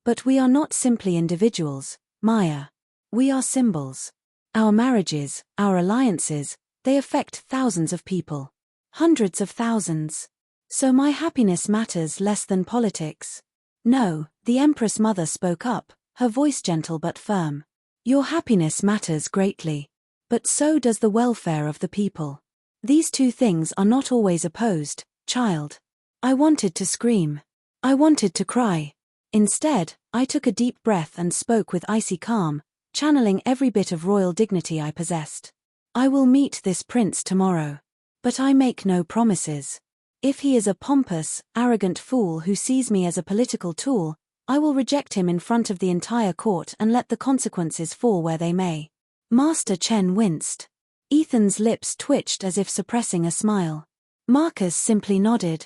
But we are not simply individuals, Maya. We are symbols. Our marriages, our alliances, they affect thousands of people. Hundreds of thousands. So my happiness matters less than politics. No, the Empress mother spoke up, her voice gentle but firm. Your happiness matters greatly. But so does the welfare of the people. These two things are not always opposed, child. I wanted to scream. I wanted to cry. Instead, I took a deep breath and spoke with icy calm, channeling every bit of royal dignity I possessed. I will meet this prince tomorrow. But I make no promises. If he is a pompous, arrogant fool who sees me as a political tool, I will reject him in front of the entire court and let the consequences fall where they may. Master Chen winced. Ethan's lips twitched as if suppressing a smile. Marcus simply nodded.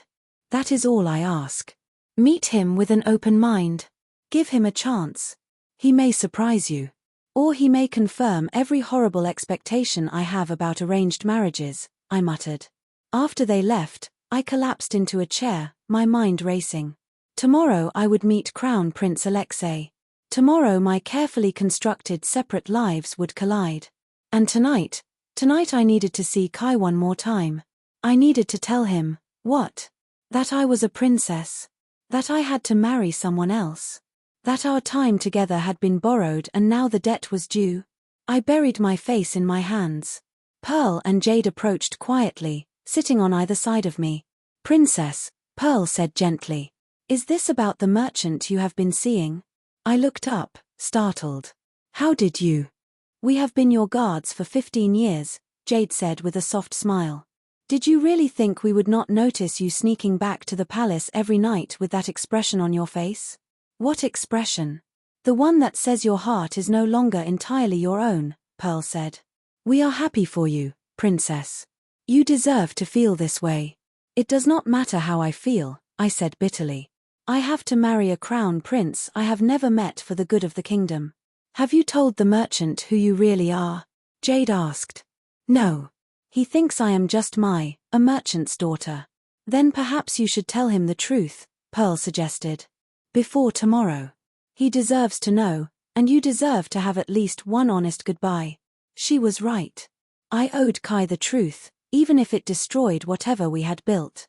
That is all I ask. Meet him with an open mind. Give him a chance. He may surprise you. Or he may confirm every horrible expectation I have about arranged marriages, I muttered. After they left, I collapsed into a chair, my mind racing. Tomorrow I would meet Crown Prince Alexei. Tomorrow my carefully constructed separate lives would collide. And tonight I needed to see Kai one more time. I needed to tell him, what? That I was a princess. That I had to marry someone else. That our time together had been borrowed and now the debt was due. I buried my face in my hands. Pearl and Jade approached quietly, sitting on either side of me. Princess, Pearl said gently. Is this about the merchant you have been seeing? I looked up, startled. How did you? We have been your guards for 15 years, Jade said with a soft smile. Did you really think we would not notice you sneaking back to the palace every night with that expression on your face? What expression? The one that says your heart is no longer entirely your own, Pearl said. We are happy for you, princess. You deserve to feel this way. It does not matter how I feel, I said bitterly. I have to marry a crown prince I have never met for the good of the kingdom. Have you told the merchant who you really are? Jade asked. No. He thinks I am just a merchant's daughter. Then perhaps you should tell him the truth, Pearl suggested. Before tomorrow. He deserves to know, and you deserve to have at least one honest goodbye. She was right. I owed Kai the truth, even if it destroyed whatever we had built.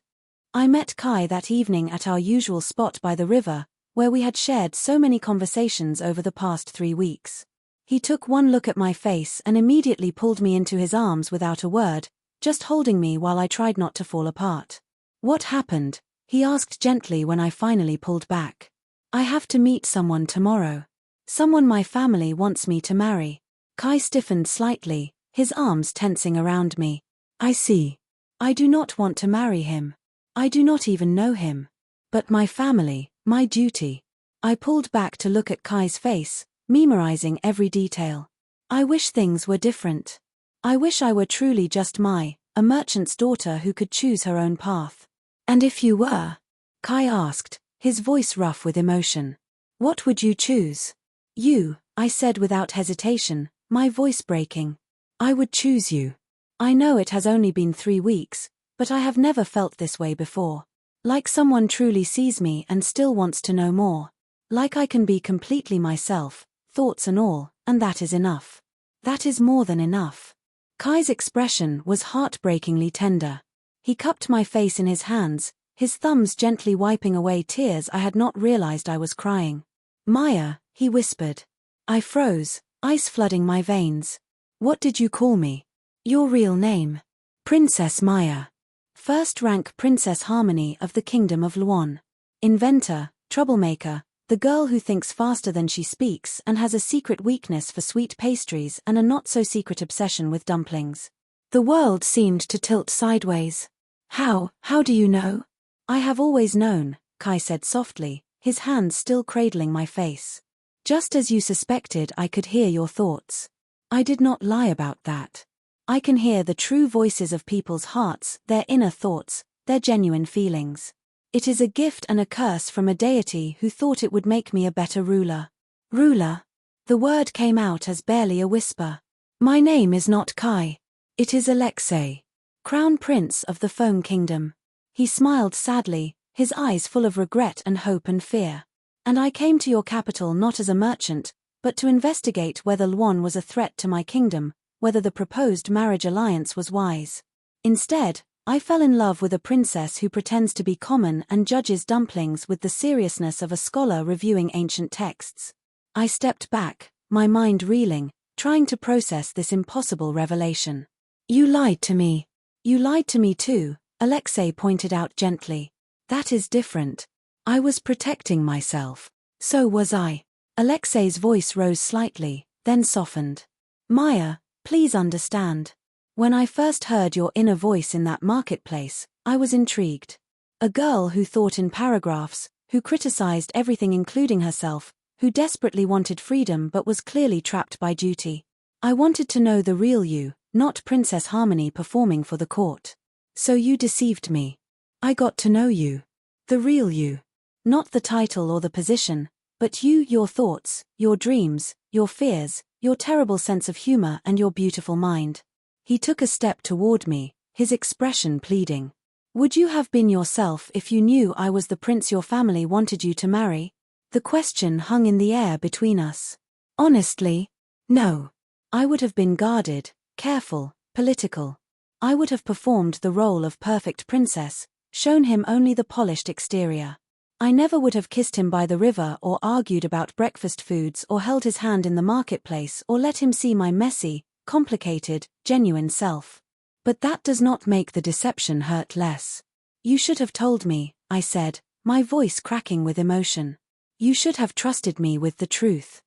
I met Kai that evening at our usual spot by the river, where we had shared so many conversations over the past 3 weeks. He took one look at my face and immediately pulled me into his arms without a word, just holding me while I tried not to fall apart. What happened? He asked gently when I finally pulled back. I have to meet someone tomorrow. Someone my family wants me to marry. Kai stiffened slightly, his arms tensing around me. I see. I do not want to marry him. I do not even know him. But my family, my duty. I pulled back to look at Kai's face, memorizing every detail. I wish things were different. I wish I were truly just a merchant's daughter who could choose her own path. And if you were? Kai asked, his voice rough with emotion. What would you choose? You, I said without hesitation, my voice breaking. I would choose you. I know it has only been 3 weeks, but I have never felt this way before. Like someone truly sees me and still wants to know more. Like I can be completely myself, thoughts and all, and that is enough. That is more than enough. Kai's expression was heartbreakingly tender. He cupped my face in his hands, his thumbs gently wiping away tears I had not realized I was crying. Maya, he whispered. I froze, ice flooding my veins. What did you call me? Your real name? Princess Maya. First-rank Princess Harmony of the Kingdom of Luon. Inventor, troublemaker, the girl who thinks faster than she speaks and has a secret weakness for sweet pastries and a not-so-secret obsession with dumplings. The world seemed to tilt sideways. How do you know? I have always known, Kai said softly, his hands still cradling my face. Just as you suspected, I could hear your thoughts. I did not lie about that. I can hear the true voices of people's hearts, their inner thoughts, their genuine feelings. It is a gift and a curse from a deity who thought it would make me a better ruler. Ruler? The word came out as barely a whisper. My name is not Kai. It is Alexei, Crown Prince of the Foam Kingdom. He smiled sadly, his eyes full of regret and hope and fear. And I came to your capital not as a merchant, but to investigate whether Luon was a threat to my kingdom, whether the proposed marriage alliance was wise. Instead, I fell in love with a princess who pretends to be common and judges dumplings with the seriousness of a scholar reviewing ancient texts. I stepped back, my mind reeling, trying to process this impossible revelation. You lied to me. You lied to me too, Alexei pointed out gently. That is different. I was protecting myself. So was I. Alexei's voice rose slightly, then softened. Maya, please understand. When I first heard your inner voice in that marketplace, I was intrigued. A girl who thought in paragraphs, who criticized everything including herself, who desperately wanted freedom but was clearly trapped by duty. I wanted to know the real you, not Princess Harmony performing for the court. So you deceived me. I got to know you. The real you. Not the title or the position, but you, your thoughts, your dreams, your fears, your terrible sense of humor and your beautiful mind. He took a step toward me, his expression pleading. Would you have been yourself if you knew I was the prince your family wanted you to marry? The question hung in the air between us. Honestly, no. I would have been guarded, careful, political. I would have performed the role of perfect princess, shown him only the polished exterior. I never would have kissed him by the river or argued about breakfast foods or held his hand in the marketplace or let him see my messy, complicated, genuine self. But that does not make the deception hurt less. You should have told me, I said, my voice cracking with emotion. You should have trusted me with the truth.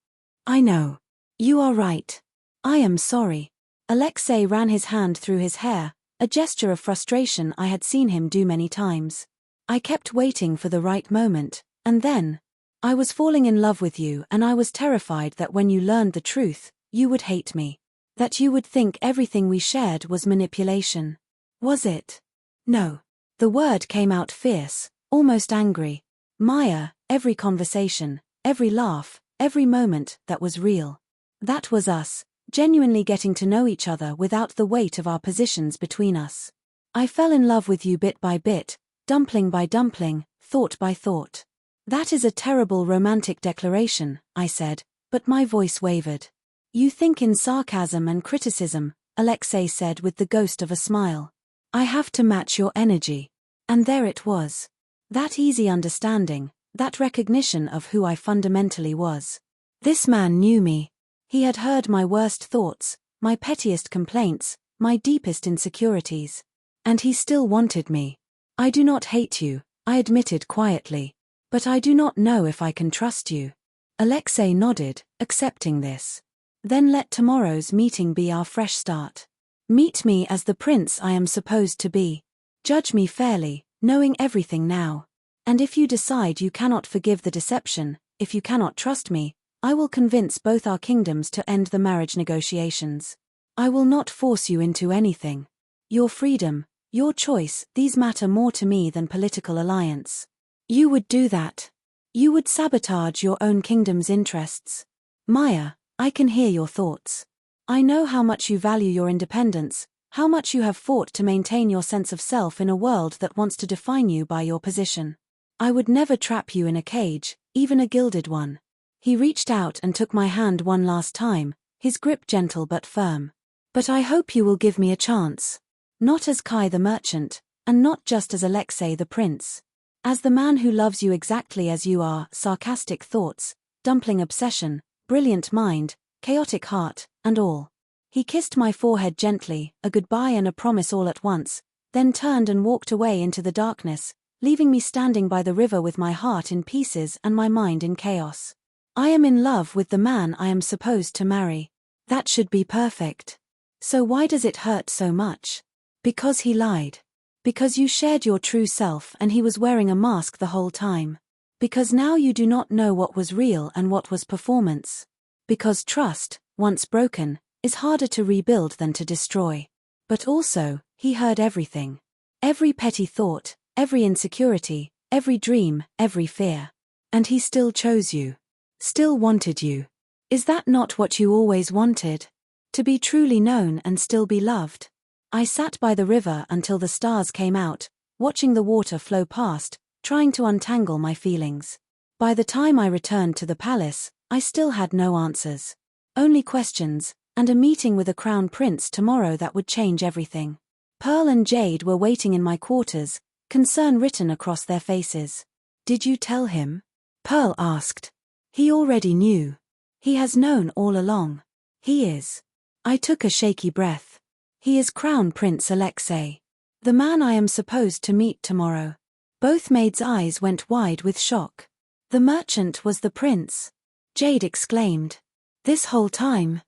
I know. You are right. I am sorry. Alexei ran his hand through his hair, a gesture of frustration I had seen him do many times. I kept waiting for the right moment, and then, I was falling in love with you and I was terrified that when you learned the truth, you would hate me. That you would think everything we shared was manipulation. Was it? No. The word came out fierce, almost angry. Maya, every conversation, every laugh, every moment that was real. That was us, genuinely getting to know each other without the weight of our positions between us. I fell in love with you bit by bit, dumpling by dumpling, thought by thought. That is a terrible romantic declaration, I said, but my voice wavered. You think in sarcasm and criticism, Alexei said with the ghost of a smile. I have to match your energy. And there it was. That easy understanding, that recognition of who I fundamentally was. This man knew me. He had heard my worst thoughts, my pettiest complaints, my deepest insecurities. And he still wanted me. I do not hate you, I admitted quietly. But I do not know if I can trust you. Alexei nodded, accepting this. Then let tomorrow's meeting be our fresh start. Meet me as the prince I am supposed to be. Judge me fairly, knowing everything now. And if you decide you cannot forgive the deception, if you cannot trust me, I will convince both our kingdoms to end the marriage negotiations. I will not force you into anything. Your freedom, your choice, these matter more to me than political alliance. You would do that. You would sabotage your own kingdom's interests. Maya, I can hear your thoughts. I know how much you value your independence, how much you have fought to maintain your sense of self in a world that wants to define you by your position. I would never trap you in a cage, even a gilded one. He reached out and took my hand one last time, his grip gentle but firm. But I hope you will give me a chance. Not as Kai the merchant, and not just as Alexei the prince. As the man who loves you exactly as you are, sarcastic thoughts, dumpling obsession, brilliant mind, chaotic heart, and all. He kissed my forehead gently, a goodbye and a promise all at once, then turned and walked away into the darkness, leaving me standing by the river with my heart in pieces and my mind in chaos. I am in love with the man I am supposed to marry. That should be perfect. So why does it hurt so much? Because he lied. Because you shared your true self and he was wearing a mask the whole time. Because now you do not know what was real and what was performance. Because trust, once broken, is harder to rebuild than to destroy. But also, he heard everything. Every petty thought, every insecurity, every dream, every fear. And he still chose you. Still wanted you. Is that not what you always wanted? To be truly known and still be loved? I sat by the river until the stars came out, watching the water flow past, trying to untangle my feelings. By the time I returned to the palace, I still had no answers. Only questions, and a meeting with a crown prince tomorrow that would change everything. Pearl and Jade were waiting in my quarters, concern written across their faces. Did you tell him? Pearl asked. He already knew. He has known all along. He is. I took a shaky breath. He is Crown Prince Alexei. The man I am supposed to meet tomorrow. Both maids' eyes went wide with shock. The merchant was the prince. Jade exclaimed. This whole time,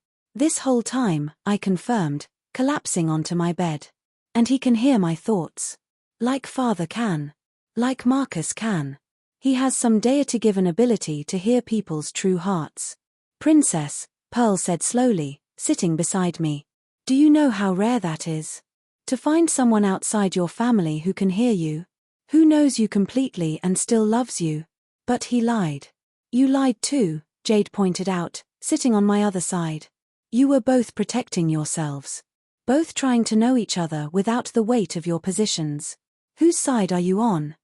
I confirmed, collapsing onto my bed. And he can hear my thoughts. Like father can. Like Marcus can. He has some deity-given ability to hear people's true hearts. Princess, Pearl said slowly, sitting beside me. Do you know how rare that is? To find someone outside your family who can hear you? Who knows you completely and still loves you? But he lied. You lied too, Jade pointed out, sitting on my other side. You were both protecting yourselves. Both trying to know each other without the weight of your positions. Whose side are you on?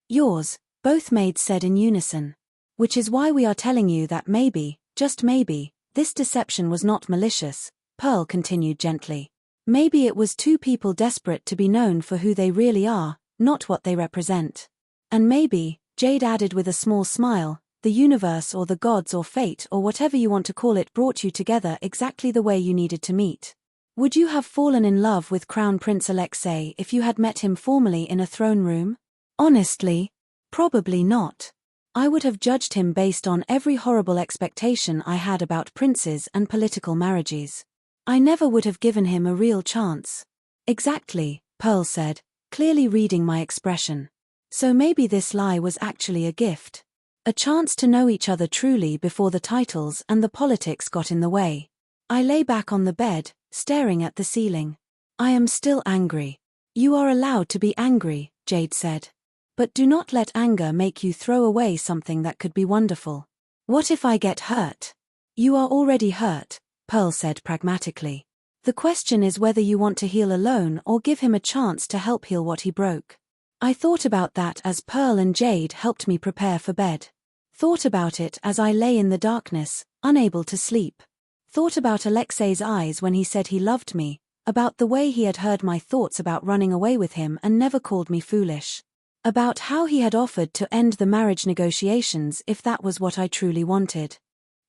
Yours, both maids said in unison. Which is why we are telling you that maybe, just maybe, this deception was not malicious, Pearl continued gently. Maybe it was two people desperate to be known for who they really are, not what they represent. And maybe, Jade added with a small smile, the universe or the gods or fate or whatever you want to call it brought you together exactly the way you needed to meet. Would you have fallen in love with Crown Prince Alexei if you had met him formally in a throne room? Honestly, probably not. I would have judged him based on every horrible expectation I had about princes and political marriages. I never would have given him a real chance. Exactly, Pearl said, clearly reading my expression. So maybe this lie was actually a gift. A chance to know each other truly before the titles and the politics got in the way. I lay back on the bed, staring at the ceiling. I am still angry. You are allowed to be angry, Jade said. But do not let anger make you throw away something that could be wonderful. What if I get hurt? You are already hurt, Pearl said pragmatically. The question is whether you want to heal alone or give him a chance to help heal what he broke. I thought about that as Pearl and Jade helped me prepare for bed. Thought about it as I lay in the darkness, unable to sleep. Thought about Alexei's eyes when he said he loved me, about the way he had heard my thoughts about running away with him and never called me foolish. About how he had offered to end the marriage negotiations if that was what I truly wanted.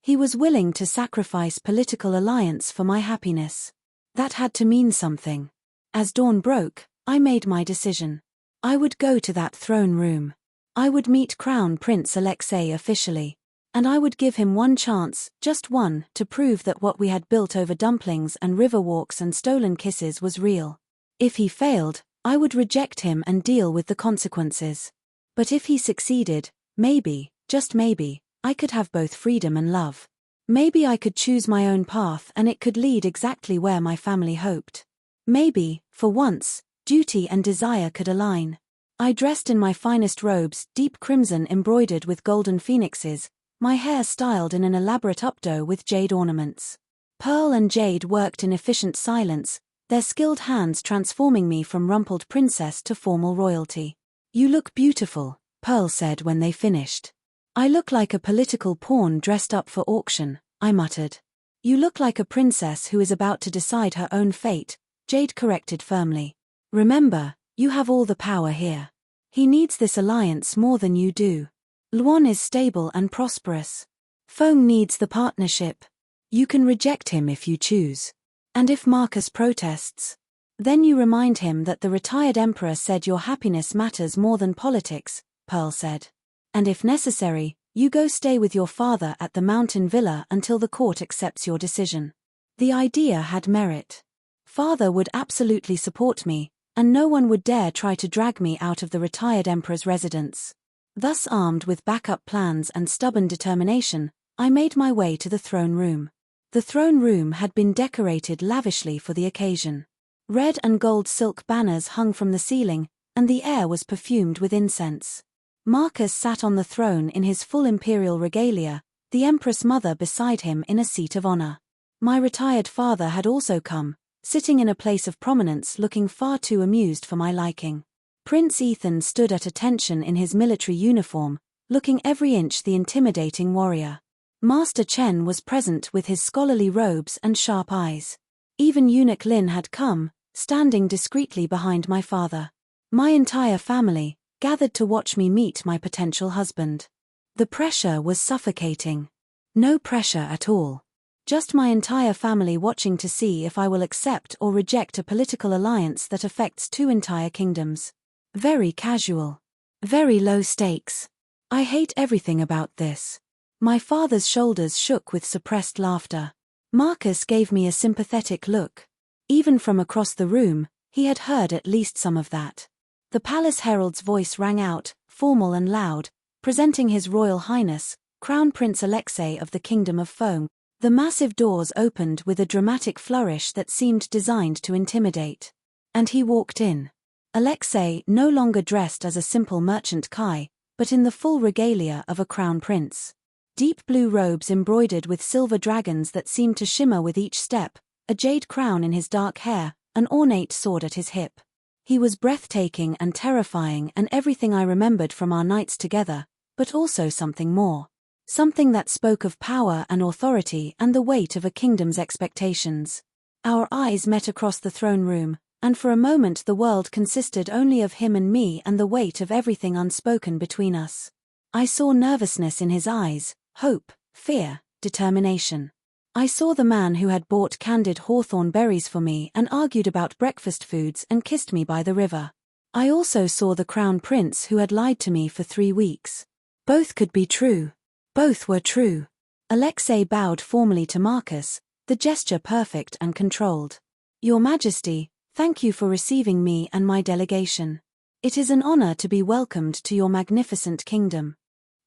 He was willing to sacrifice political alliance for my happiness. That had to mean something. As dawn broke, I made my decision. I would go to that throne room. I would meet Crown Prince Alexei officially. And I would give him one chance, just one, to prove that what we had built over dumplings and river walks and stolen kisses was real. If he failed, I would reject him and deal with the consequences. But if he succeeded, maybe, just maybe, I could have both freedom and love. Maybe I could choose my own path and it could lead exactly where my family hoped. Maybe, for once, duty and desire could align. I dressed in my finest robes, deep crimson embroidered with golden phoenixes, my hair styled in an elaborate updo with jade ornaments. Pearl and Jade worked in efficient silence, their skilled hands transforming me from rumpled princess to formal royalty. "You look beautiful," Pearl said when they finished. "I look like a political pawn dressed up for auction," I muttered. "You look like a princess who is about to decide her own fate," Jade corrected firmly. "Remember, you have all the power here. He needs this alliance more than you do. Luan is stable and prosperous. Feng needs the partnership. You can reject him if you choose. And if Marcus protests, then you remind him that the retired emperor said your happiness matters more than politics," Pearl said. "And if necessary, you go stay with your father at the mountain villa until the court accepts your decision." The idea had merit. Father would absolutely support me, and no one would dare try to drag me out of the retired emperor's residence. Thus armed with backup plans and stubborn determination, I made my way to the throne room. The throne room had been decorated lavishly for the occasion. Red and gold silk banners hung from the ceiling, and the air was perfumed with incense. Marcus sat on the throne in his full imperial regalia, the Empress mother beside him in a seat of honor. My retired father had also come, sitting in a place of prominence looking far too amused for my liking. Prince Ethan stood at attention in his military uniform, looking every inch the intimidating warrior. Master Chen was present with his scholarly robes and sharp eyes. Even eunuch Lin had come, standing discreetly behind my father. My entire family gathered to watch me meet my potential husband. The pressure was suffocating. No pressure at all. Just my entire family watching to see if I will accept or reject a political alliance that affects two entire kingdoms. Very casual. Very low stakes. I hate everything about this. My father's shoulders shook with suppressed laughter. Marcus gave me a sympathetic look. Even from across the room, he had heard at least some of that. The palace herald's voice rang out, formal and loud, presenting His Royal Highness, Crown Prince Alexei of the Kingdom of Foam. The massive doors opened with a dramatic flourish that seemed designed to intimidate. And he walked in. Alexei, no longer dressed as a simple merchant Kai, but in the full regalia of a crown prince. Deep blue robes embroidered with silver dragons that seemed to shimmer with each step, a jade crown in his dark hair, an ornate sword at his hip. He was breathtaking and terrifying and everything I remembered from our nights together, but also something more. Something that spoke of power and authority and the weight of a kingdom's expectations. Our eyes met across the throne room, and for a moment the world consisted only of him and me and the weight of everything unspoken between us. I saw nervousness in his eyes, hope, fear, determination. I saw the man who had bought candied hawthorn berries for me and argued about breakfast foods and kissed me by the river. I also saw the crown prince who had lied to me for 3 weeks. Both could be true. Both were true. Alexei bowed formally to Marcus, the gesture perfect and controlled. "Your Majesty, thank you for receiving me and my delegation. It is an honor to be welcomed to your magnificent kingdom."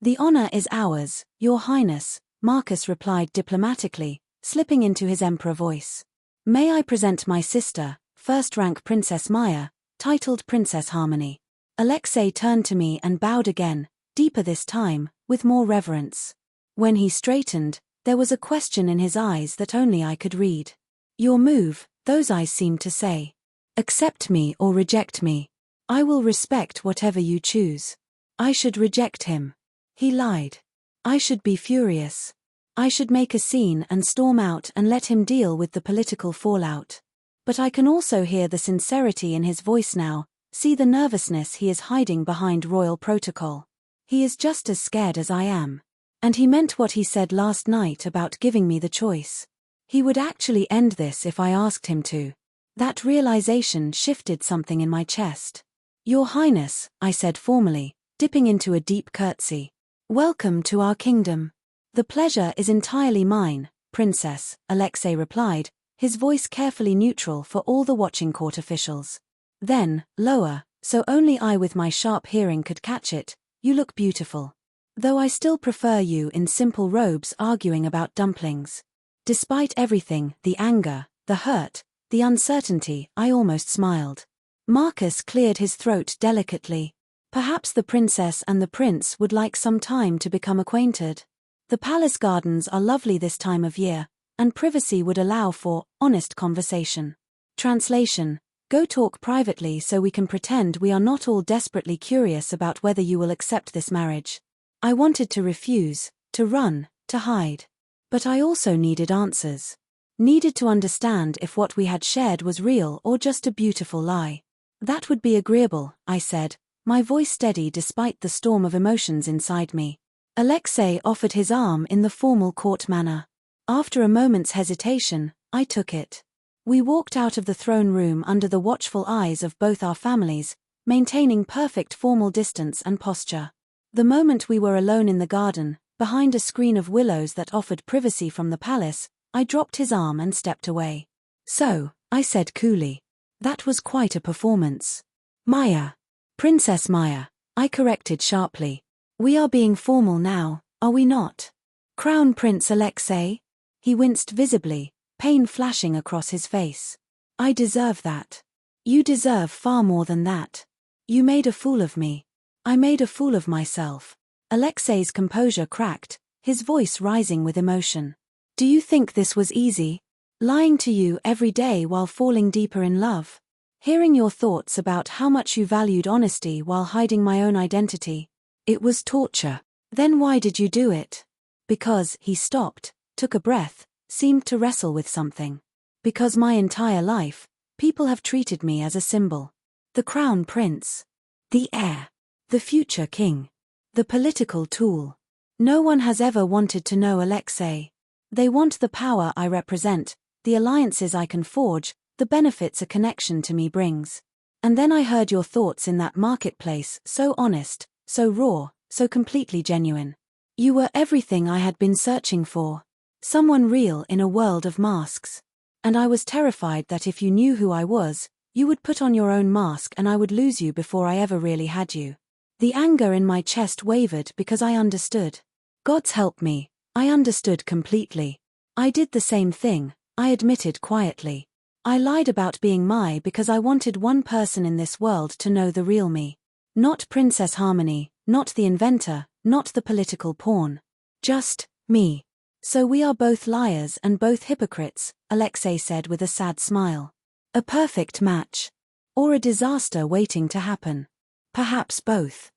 "The honor is ours, Your Highness," Marcus replied diplomatically, slipping into his emperor voice. "May I present my sister, first-rank Princess Maya, titled Princess Harmony." Alexei turned to me and bowed again, deeper this time, with more reverence. When he straightened, there was a question in his eyes that only I could read. "Your move," those eyes seemed to say. "Accept me or reject me. I will respect whatever you choose." I should reject him. He lied. I should be furious. I should make a scene and storm out and let him deal with the political fallout. But I can also hear the sincerity in his voice now, see the nervousness he is hiding behind royal protocol. He is just as scared as I am. And he meant what he said last night about giving me the choice. He would actually end this if I asked him to. That realization shifted something in my chest. "Your Highness," I said formally, dipping into a deep curtsy. "Welcome to our kingdom." "The pleasure is entirely mine, Princess," Alexei replied, his voice carefully neutral for all the watching court officials. Then, lower, so only I with my sharp hearing could catch it, "You look beautiful. Though I still prefer you in simple robes arguing about dumplings." Despite everything, the anger, the hurt, the uncertainty, I almost smiled. Marcus cleared his throat delicately. Perhaps the princess and the prince would like some time to become acquainted. The palace gardens are lovely this time of year, and privacy would allow for honest conversation. Translation: go talk privately so we can pretend we are not all desperately curious about whether you will accept this marriage. I wanted to refuse, to run, to hide. But I also needed answers. Needed to understand if what we had shared was real or just a beautiful lie. That would be agreeable, I said, my voice steady despite the storm of emotions inside me. Alexei offered his arm in the formal court manner. After a moment's hesitation, I took it. We walked out of the throne room under the watchful eyes of both our families, maintaining perfect formal distance and posture. The moment we were alone in the garden, behind a screen of willows that offered privacy from the palace, I dropped his arm and stepped away. So, I said coolly. That was quite a performance. Maya. Princess Maya, I corrected sharply. We are being formal now, are we not? Crown Prince Alexei? He winced visibly, pain flashing across his face. I deserve that. You deserve far more than that. You made a fool of me. I made a fool of myself. Alexei's composure cracked, his voice rising with emotion. Do you think this was easy? Lying to you every day while falling deeper in love? Hearing your thoughts about how much you valued honesty while hiding my own identity? It was torture. Then why did you do it? Because, he stopped, took a breath, seemed to wrestle with something. Because my entire life, people have treated me as a symbol. The crown prince. The heir. The future king. The political tool. No one has ever wanted to know Alexei. They want the power I represent, the alliances I can forge, the benefits a connection to me brings. And then I heard your thoughts in that marketplace, so honest, so raw, so completely genuine. You were everything I had been searching for. Someone real in a world of masks. And I was terrified that if you knew who I was, you would put on your own mask and I would lose you before I ever really had you. The anger in my chest wavered because I understood. God's help me, I understood completely. I did the same thing, I admitted quietly. I lied about being Mai because I wanted one person in this world to know the real me. Not Princess Harmony, not the inventor, not the political pawn. Just me. So we are both liars and both hypocrites, Alexei said with a sad smile. A perfect match. Or a disaster waiting to happen. Perhaps both.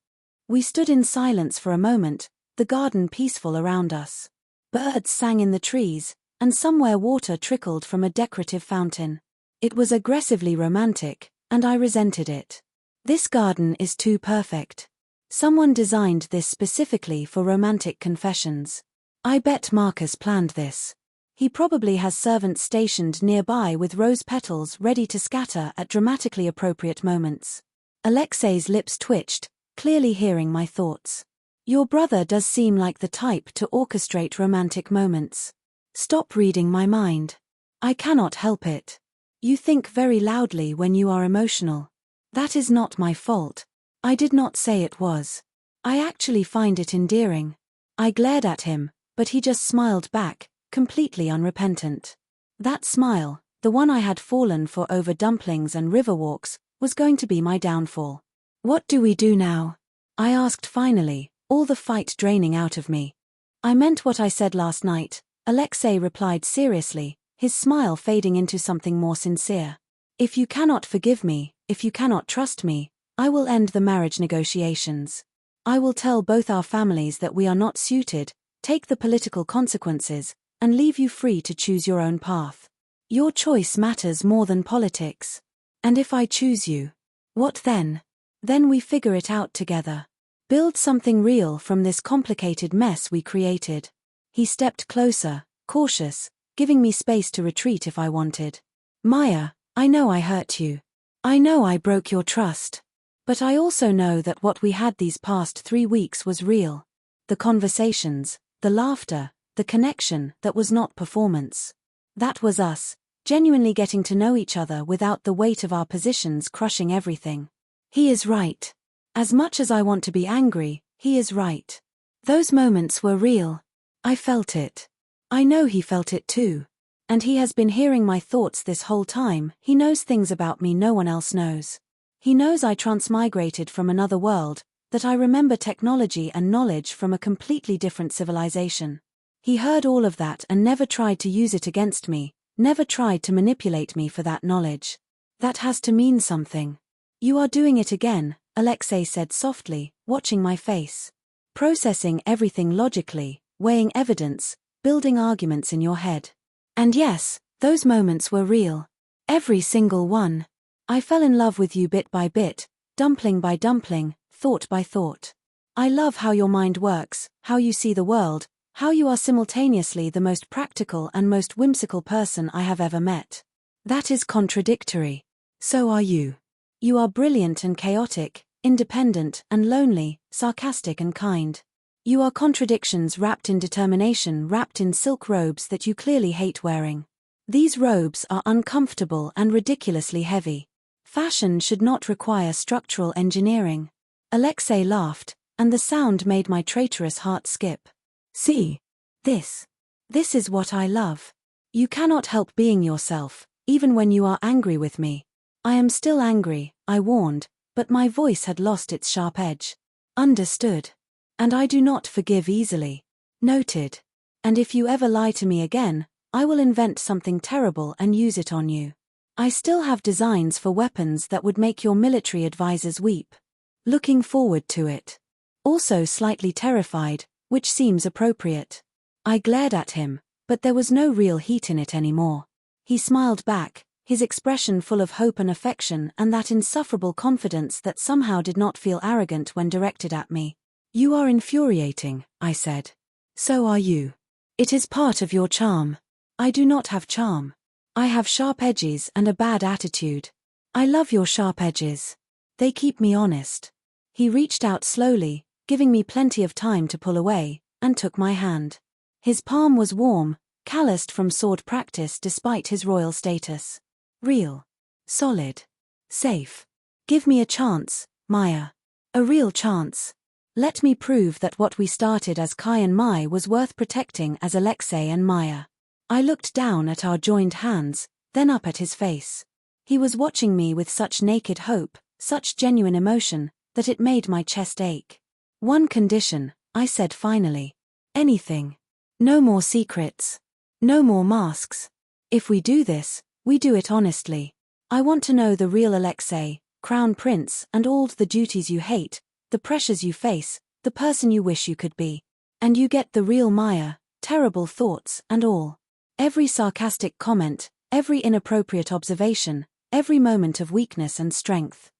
We stood in silence for a moment, the garden peaceful around us. Birds sang in the trees, and somewhere water trickled from a decorative fountain. It was aggressively romantic, and I resented it. This garden is too perfect. Someone designed this specifically for romantic confessions. I bet Marcus planned this. He probably has servants stationed nearby with rose petals ready to scatter at dramatically appropriate moments. Alexei's lips twitched, clearly hearing my thoughts. Your brother does seem like the type to orchestrate romantic moments. Stop reading my mind. I cannot help it. You think very loudly when you are emotional. That is not my fault. I did not say it was. I actually find it endearing. I glared at him, but he just smiled back, completely unrepentant. That smile, the one I had fallen for over dumplings and river walks, was going to be my downfall. What do we do now? I asked finally, all the fight draining out of me. I meant what I said last night, Alexei replied seriously, his smile fading into something more sincere. If you cannot forgive me, if you cannot trust me, I will end the marriage negotiations. I will tell both our families that we are not suited, take the political consequences, and leave you free to choose your own path. Your choice matters more than politics. And if I choose you, what then? Then we figure it out together. Build something real from this complicated mess we created. He stepped closer, cautious, giving me space to retreat if I wanted. Maya, I know I hurt you. I know I broke your trust. But I also know that what we had these past 3 weeks was real. The conversations, the laughter, the connection that was not performance. That was us, genuinely getting to know each other without the weight of our positions crushing everything. He is right. As much as I want to be angry, he is right. Those moments were real. I felt it. I know he felt it too. And he has been hearing my thoughts this whole time. He knows things about me no one else knows. He knows I transmigrated from another world, that I remember technology and knowledge from a completely different civilization. He heard all of that and never tried to use it against me, never tried to manipulate me for that knowledge. That has to mean something. You are doing it again, Alexei said softly, watching my face. Processing everything logically, weighing evidence, building arguments in your head. And yes, those moments were real. Every single one. I fell in love with you bit by bit, dumpling by dumpling, thought by thought. I love how your mind works, how you see the world, how you are simultaneously the most practical and most whimsical person I have ever met. That is contradictory. So are you. You are brilliant and chaotic, independent and lonely, sarcastic and kind. You are contradictions wrapped in determination, wrapped in silk robes that you clearly hate wearing. These robes are uncomfortable and ridiculously heavy. Fashion should not require structural engineering. Alexei laughed, and the sound made my traitorous heart skip. See? This is what I love. You cannot help being yourself, even when you are angry with me. I am still angry, I warned, but my voice had lost its sharp edge. Understood. And I do not forgive easily. Noted. And if you ever lie to me again, I will invent something terrible and use it on you. I still have designs for weapons that would make your military advisors weep. Looking forward to it. Also slightly terrified, which seems appropriate. I glared at him, but there was no real heat in it anymore. He smiled back, his expression full of hope and affection and that insufferable confidence that somehow did not feel arrogant when directed at me. You are infuriating, I said. So are you. It is part of your charm. I do not have charm. I have sharp edges and a bad attitude. I love your sharp edges. They keep me honest. He reached out slowly, giving me plenty of time to pull away, and took my hand. His palm was warm, calloused from sword practice despite his royal status. Real. Solid. Safe. Give me a chance, Maya. A real chance. Let me prove that what we started as Kai and Mai was worth protecting as Alexei and Maya. I looked down at our joined hands, then up at his face. He was watching me with such naked hope, such genuine emotion, that it made my chest ache. One condition, I said finally. Anything. No more secrets. No more masks. If we do this, we do it honestly. I want to know the real Alexei, Crown Prince, and all the duties you hate, the pressures you face, the person you wish you could be. And you get the real Maya, terrible thoughts and all. Every sarcastic comment, every inappropriate observation, every moment of weakness and strength.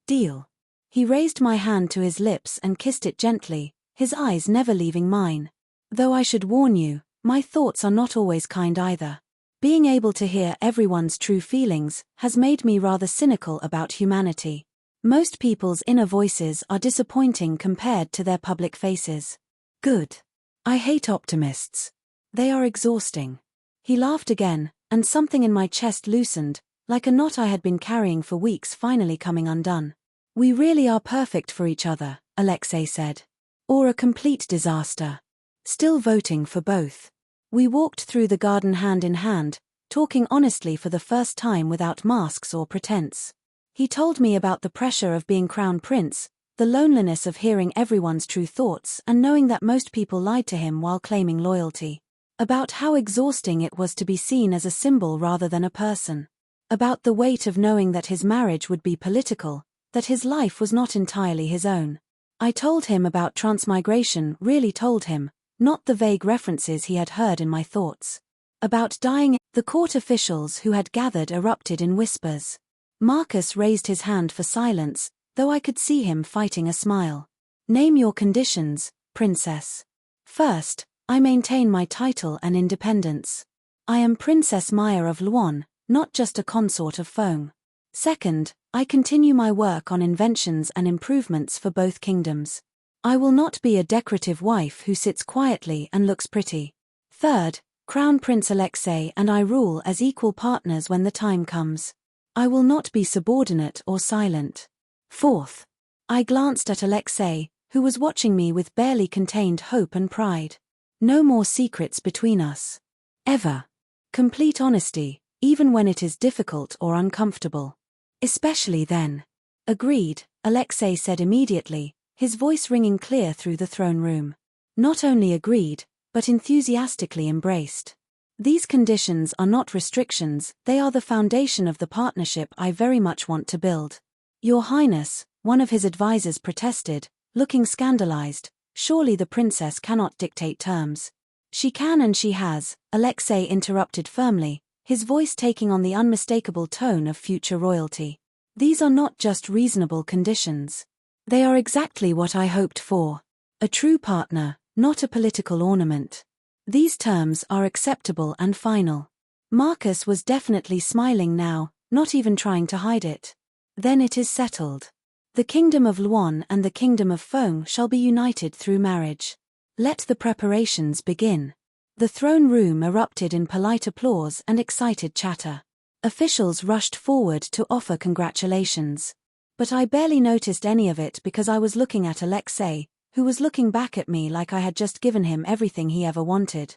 Deal. He raised my hand to his lips and kissed it gently, his eyes never leaving mine. Though I should warn you, my thoughts are not always kind either. Being able to hear everyone's true feelings has made me rather cynical about humanity. Most people's inner voices are disappointing compared to their public faces. Good. I hate optimists. They are exhausting. He laughed again, and something in my chest loosened, like a knot I had been carrying for weeks finally coming undone. We really are perfect for each other, Alexei said. Or a complete disaster. Still voting for both. We walked through the garden hand in hand, talking honestly for the first time without masks or pretense. He told me about the pressure of being crown prince, the loneliness of hearing everyone's true thoughts and knowing that most people lied to him while claiming loyalty. About how exhausting it was to be seen as a symbol rather than a person. About the weight of knowing that his marriage would be political, that his life was not entirely his own. I told him about transmigration, really told him, not the vague references he had heard in my thoughts. About dying, the court officials who had gathered erupted in whispers. Marcus raised his hand for silence, though I could see him fighting a smile. Name your conditions, princess. First, I maintain my title and independence. I am Princess Maya of Luon, not just a consort of Feng. Second, I continue my work on inventions and improvements for both kingdoms. I will not be a decorative wife who sits quietly and looks pretty. Third, Crown Prince Alexei and I rule as equal partners when the time comes. I will not be subordinate or silent. Fourth, I glanced at Alexei, who was watching me with barely contained hope and pride. No more secrets between us. Ever. Complete honesty, even when it is difficult or uncomfortable. Especially then. Agreed, Alexei said immediately, his voice ringing clear through the throne room. Not only agreed, but enthusiastically embraced. These conditions are not restrictions, they are the foundation of the partnership I very much want to build. Your Highness, one of his advisors protested, looking scandalized, surely the princess cannot dictate terms. She can and she has, Alexei interrupted firmly, his voice taking on the unmistakable tone of future royalty. These are not just reasonable conditions. They are exactly what I hoped for. A true partner, not a political ornament. These terms are acceptable and final. Marcus was definitely smiling now, not even trying to hide it. Then it is settled. The kingdom of Luan and the kingdom of Feng shall be united through marriage. Let the preparations begin. The throne room erupted in polite applause and excited chatter. Officials rushed forward to offer congratulations. But I barely noticed any of it because I was looking at Alexei, who was looking back at me like I had just given him everything he ever wanted.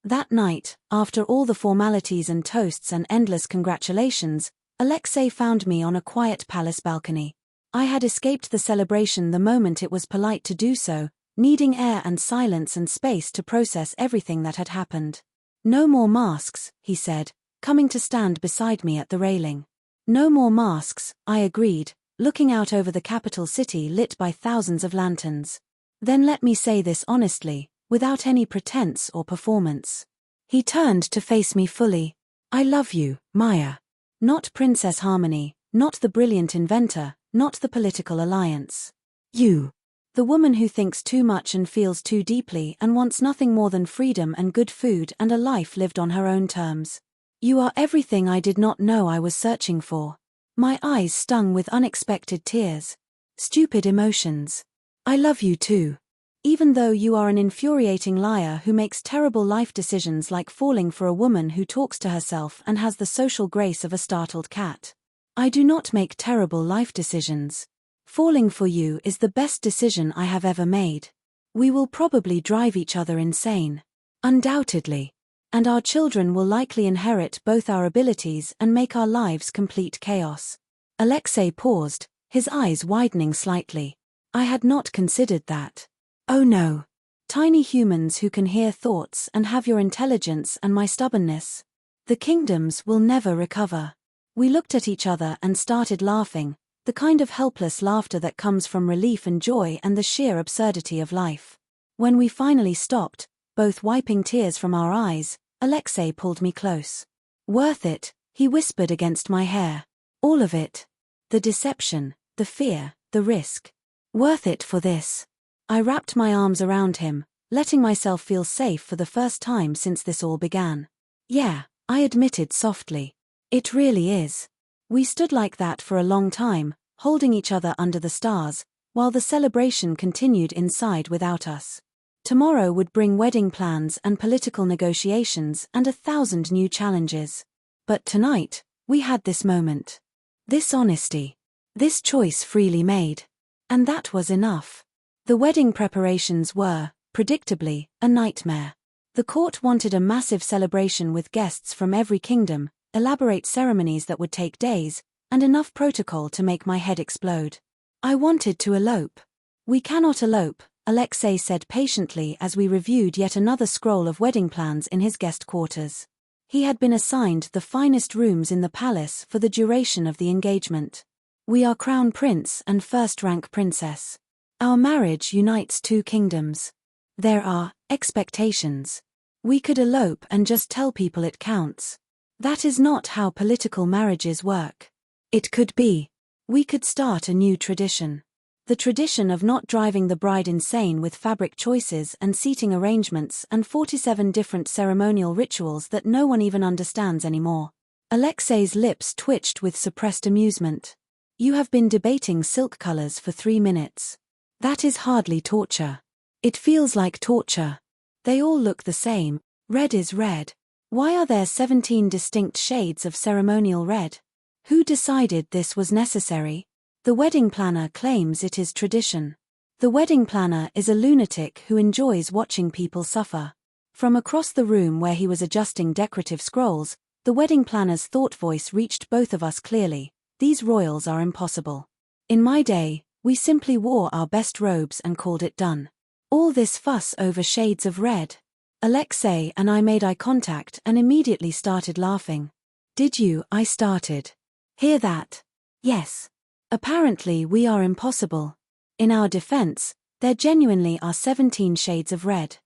That night, after all the formalities and toasts and endless congratulations, Alexei found me on a quiet palace balcony. I had escaped the celebration the moment it was polite to do so, needing air and silence and space to process everything that had happened. No more masks, he said, coming to stand beside me at the railing. No more masks, I agreed, looking out over the capital city lit by thousands of lanterns. Then let me say this honestly, without any pretense or performance. He turned to face me fully. I love you, Maya. Not Princess Harmony, not the brilliant inventor, not the political alliance. You. The woman who thinks too much and feels too deeply and wants nothing more than freedom and good food and a life lived on her own terms. You are everything I did not know I was searching for. My eyes stung with unexpected tears. Stupid emotions. I love you too. Even though you are an infuriating liar who makes terrible life decisions like falling for a woman who talks to herself and has the social grace of a startled cat. I do not make terrible life decisions. Falling for you is the best decision I have ever made. We will probably drive each other insane. Undoubtedly. And our children will likely inherit both our abilities and make our lives complete chaos. Alexei paused, his eyes widening slightly. I had not considered that. Oh no. Tiny humans who can hear thoughts and have your intelligence and my stubbornness. The kingdoms will never recover. We looked at each other and started laughing, the kind of helpless laughter that comes from relief and joy and the sheer absurdity of life. When we finally stopped, both wiping tears from our eyes, Alexei pulled me close. Worth it, he whispered against my hair. All of it. The deception, the fear, the risk. Worth it for this. I wrapped my arms around him, letting myself feel safe for the first time since this all began. Yeah, I admitted softly. It really is. We stood like that for a long time, holding each other under the stars, while the celebration continued inside without us. Tomorrow would bring wedding plans and political negotiations and 1,000 new challenges. But tonight, we had this moment. This honesty. This choice freely made. And that was enough. The wedding preparations were, predictably, a nightmare. The court wanted a massive celebration with guests from every kingdom, elaborate ceremonies that would take days, and enough protocol to make my head explode. I wanted to elope. We cannot elope, Alexei said patiently as we reviewed yet another scroll of wedding plans in his guest quarters. He had been assigned the finest rooms in the palace for the duration of the engagement. We are crown prince and first-rank princess. Our marriage unites two kingdoms. There are expectations. We could elope and just tell people it counts. That is not how political marriages work. It could be. We could start a new tradition. The tradition of not driving the bride insane with fabric choices and seating arrangements and 47 different ceremonial rituals that no one even understands anymore. Alexei's lips twitched with suppressed amusement. You have been debating silk colors for 3 minutes. That is hardly torture. It feels like torture. They all look the same. Red is red. Why are there 17 distinct shades of ceremonial red? Who decided this was necessary? The wedding planner claims it is tradition. The wedding planner is a lunatic who enjoys watching people suffer. From across the room where he was adjusting decorative scrolls, the wedding planner's thought voice reached both of us clearly. These royals are impossible. In my day, We simply wore our best robes and called it done. All this fuss over shades of red. Alexei and I made eye contact and immediately started laughing. Did you? I started. Hear that? Yes. Apparently we are impossible. In our defense, there genuinely are 17 shades of red.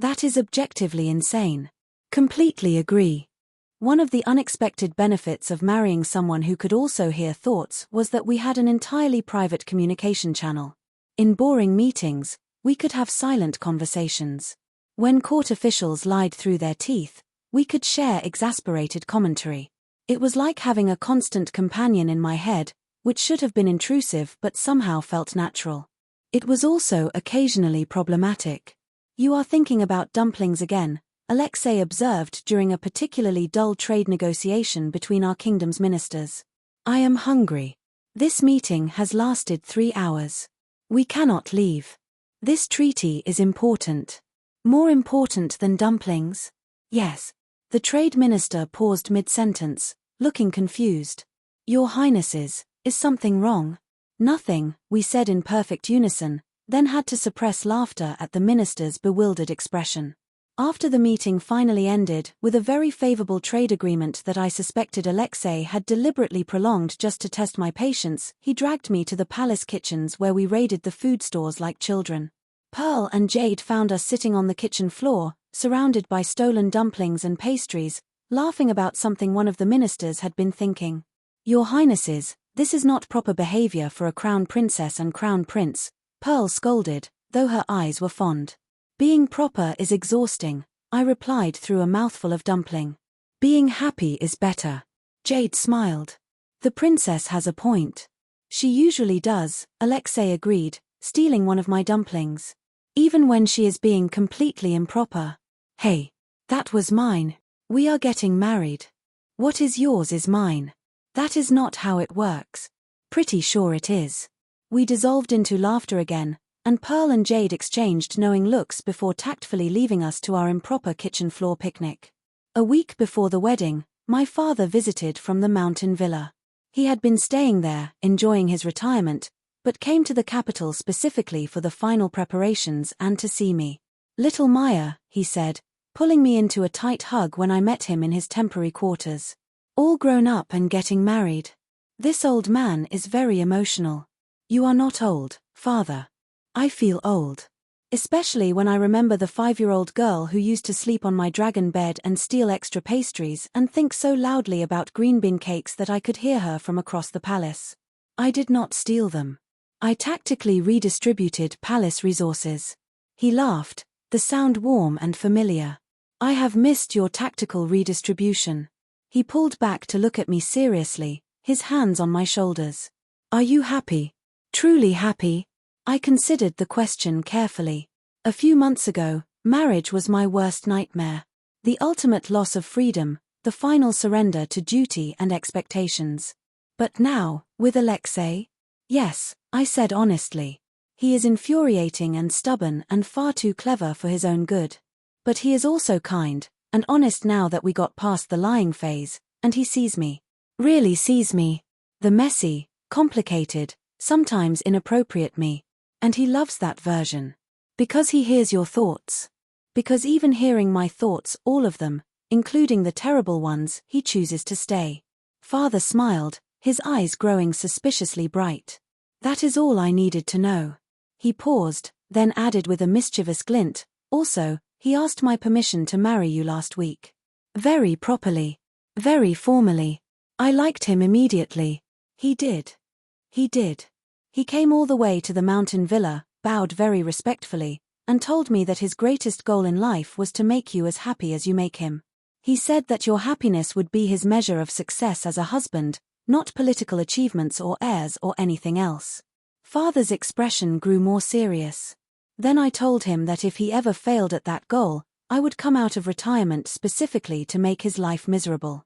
That is objectively insane. Completely agree. One of the unexpected benefits of marrying someone who could also hear thoughts was that we had an entirely private communication channel. In boring meetings, we could have silent conversations. When court officials lied through their teeth, we could share exasperated commentary. It was like having a constant companion in my head, which should have been intrusive but somehow felt natural. It was also occasionally problematic. You are thinking about dumplings again, Alexei observed during a particularly dull trade negotiation between our kingdom's ministers. I am hungry. This meeting has lasted 3 hours. We cannot leave. This treaty is important. More important than dumplings? Yes. The trade minister paused mid-sentence, looking confused. Your Highnesses, is something wrong? Nothing, we said in perfect unison, then had to suppress laughter at the minister's bewildered expression. After the meeting finally ended with a very favorable trade agreement that I suspected Alexei had deliberately prolonged just to test my patience, he dragged me to the palace kitchens where we raided the food stores like children. Pearl and Jade found us sitting on the kitchen floor, surrounded by stolen dumplings and pastries, laughing about something one of the ministers had been thinking. Your Highnesses, this is not proper behavior for a crown princess and crown prince, Pearl scolded, though her eyes were fond. Being proper is exhausting, I replied through a mouthful of dumpling. Being happy is better. Jade smiled. The princess has a point. She usually does, Alexei agreed, stealing one of my dumplings. Even when she is being completely improper. Hey, that was mine. We are getting married. What is yours is mine. That is not how it works. Pretty sure it is. We dissolved into laughter again, and Pearl and Jade exchanged knowing looks before tactfully leaving us to our improper kitchen floor picnic. A week before the wedding, my father visited from the mountain villa. He had been staying there, enjoying his retirement, but came to the capital specifically for the final preparations and to see me. Little Maya, he said, pulling me into a tight hug when I met him in his temporary quarters. All grown up and getting married. This old man is very emotional. You are not old, father. I feel old. Especially when I remember the 5-year-old girl who used to sleep on my dragon bed and steal extra pastries and think so loudly about green bean cakes that I could hear her from across the palace. I did not steal them. I tactically redistributed palace resources. He laughed, the sound warm and familiar. I have missed your tactical redistribution. He pulled back to look at me seriously, his hands on my shoulders. Are you happy? Truly happy? I considered the question carefully. A few months ago, marriage was my worst nightmare. The ultimate loss of freedom, the final surrender to duty and expectations. But now, with Alexei? Yes, I said honestly. He is infuriating and stubborn and far too clever for his own good. But he is also kind and honest now that we got past the lying phase, and he sees me. Really sees me. The messy, complicated, sometimes inappropriate me. And he loves that version. Because he hears your thoughts. Because even hearing my thoughts, all of them, including the terrible ones, he chooses to stay. Father smiled, his eyes growing suspiciously bright. That is all I needed to know. He paused, then added with a mischievous glint, also, he asked my permission to marry you last week. Very properly. Very formally. I liked him immediately. He did. He did. He came all the way to the mountain villa, bowed very respectfully, and told me that his greatest goal in life was to make you as happy as you make him. He said that your happiness would be his measure of success as a husband, not political achievements or heirs or anything else. Father's expression grew more serious. Then I told him that if he ever failed at that goal, I would come out of retirement specifically to make his life miserable.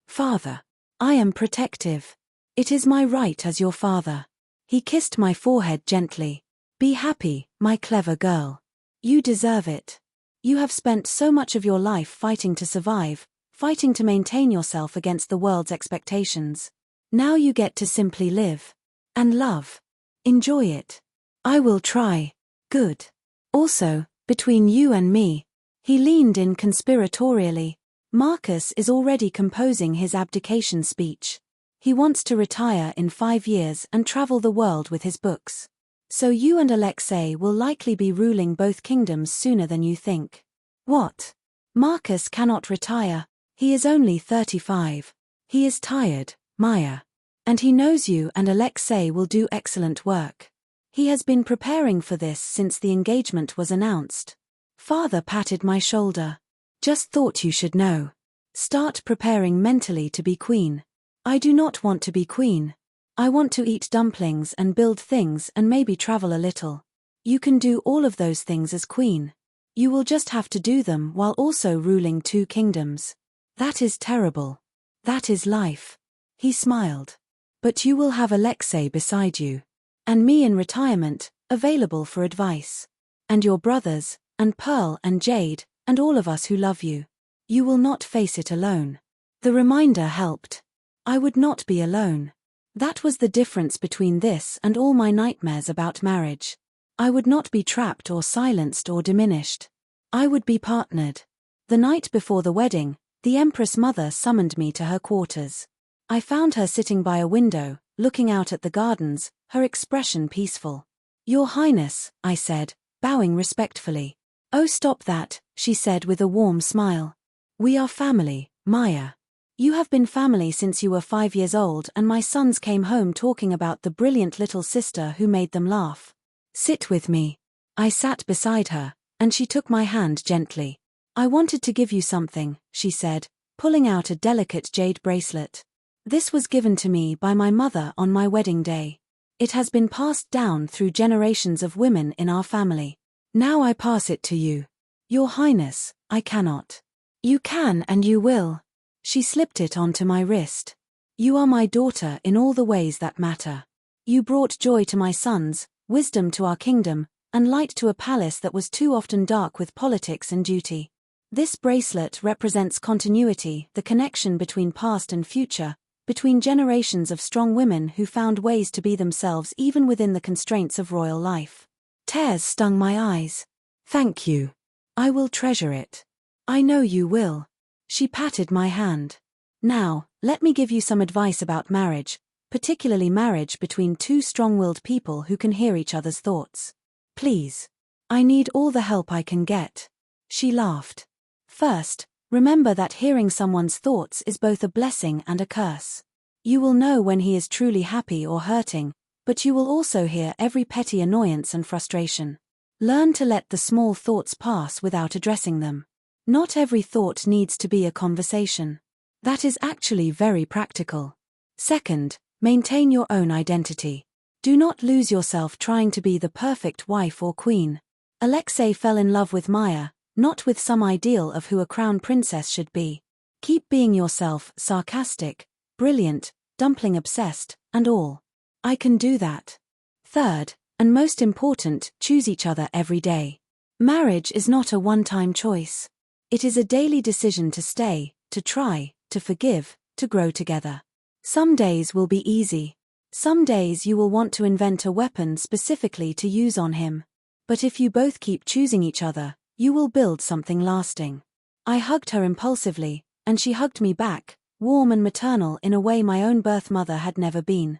Father. I am protective. It is my right as your father. He kissed my forehead gently. Be happy, my clever girl. You deserve it. You have spent so much of your life fighting to survive, fighting to maintain yourself against the world's expectations. Now you get to simply live. And love. Enjoy it. I will try. Good. Also, between you and me. He leaned in conspiratorially. Marcus is already composing his abdication speech. He wants to retire in 5 years and travel the world with his books. So you and Alexei will likely be ruling both kingdoms sooner than you think. What? Marcus cannot retire. He is only 35. He is tired, Maya. And he knows you and Alexei will do excellent work. He has been preparing for this since the engagement was announced. Father patted my shoulder. Just thought you should know. Start preparing mentally to be queen. I do not want to be queen. I want to eat dumplings and build things and maybe travel a little. You can do all of those things as queen. You will just have to do them while also ruling 2 kingdoms. That is terrible. That is life. He smiled. But you will have Alexei beside you. And me in retirement, available for advice. And your brothers, and Pearl and Jade, and all of us who love you. You will not face it alone. The reminder helped. I would not be alone. That was the difference between this and all my nightmares about marriage. I would not be trapped or silenced or diminished. I would be partnered. The night before the wedding, the Empress mother summoned me to her quarters. I found her sitting by a window, looking out at the gardens, her expression peaceful. Your Highness, I said, bowing respectfully. Oh, stop that, she said with a warm smile. We are family, Maya. You have been family since you were 5 years old and my sons came home talking about the brilliant little sister who made them laugh. Sit with me. I sat beside her, and she took my hand gently. I wanted to give you something, she said, pulling out a delicate jade bracelet. This was given to me by my mother on my wedding day. It has been passed down through generations of women in our family. Now I pass it to you. Your Highness, I cannot. You can and you will. She slipped it onto my wrist. You are my daughter in all the ways that matter. You brought joy to my sons, wisdom to our kingdom, and light to a palace that was too often dark with politics and duty. This bracelet represents continuity, the connection between past and future, between generations of strong women who found ways to be themselves even within the constraints of royal life. Tears stung my eyes. Thank you. I will treasure it. I know you will. She patted my hand. Now, let me give you some advice about marriage, particularly marriage between 2 strong-willed people who can hear each other's thoughts. Please. I need all the help I can get. She laughed. First, remember that hearing someone's thoughts is both a blessing and a curse. You will know when he is truly happy or hurting, but you will also hear every petty annoyance and frustration. Learn to let the small thoughts pass without addressing them. Not every thought needs to be a conversation. That is actually very practical. Second, maintain your own identity. Do not lose yourself trying to be the perfect wife or queen. Alexei fell in love with Maya, not with some ideal of who a crown princess should be. Keep being yourself, sarcastic, brilliant, dumpling-obsessed, and all. I can do that. Third, and most important, choose each other every day. Marriage is not a one-time choice. It is a daily decision to stay, to try, to forgive, to grow together. Some days will be easy. Some days you will want to invent a weapon specifically to use on him. But if you both keep choosing each other, you will build something lasting. I hugged her impulsively, and she hugged me back, warm and maternal in a way my own birth mother had never been.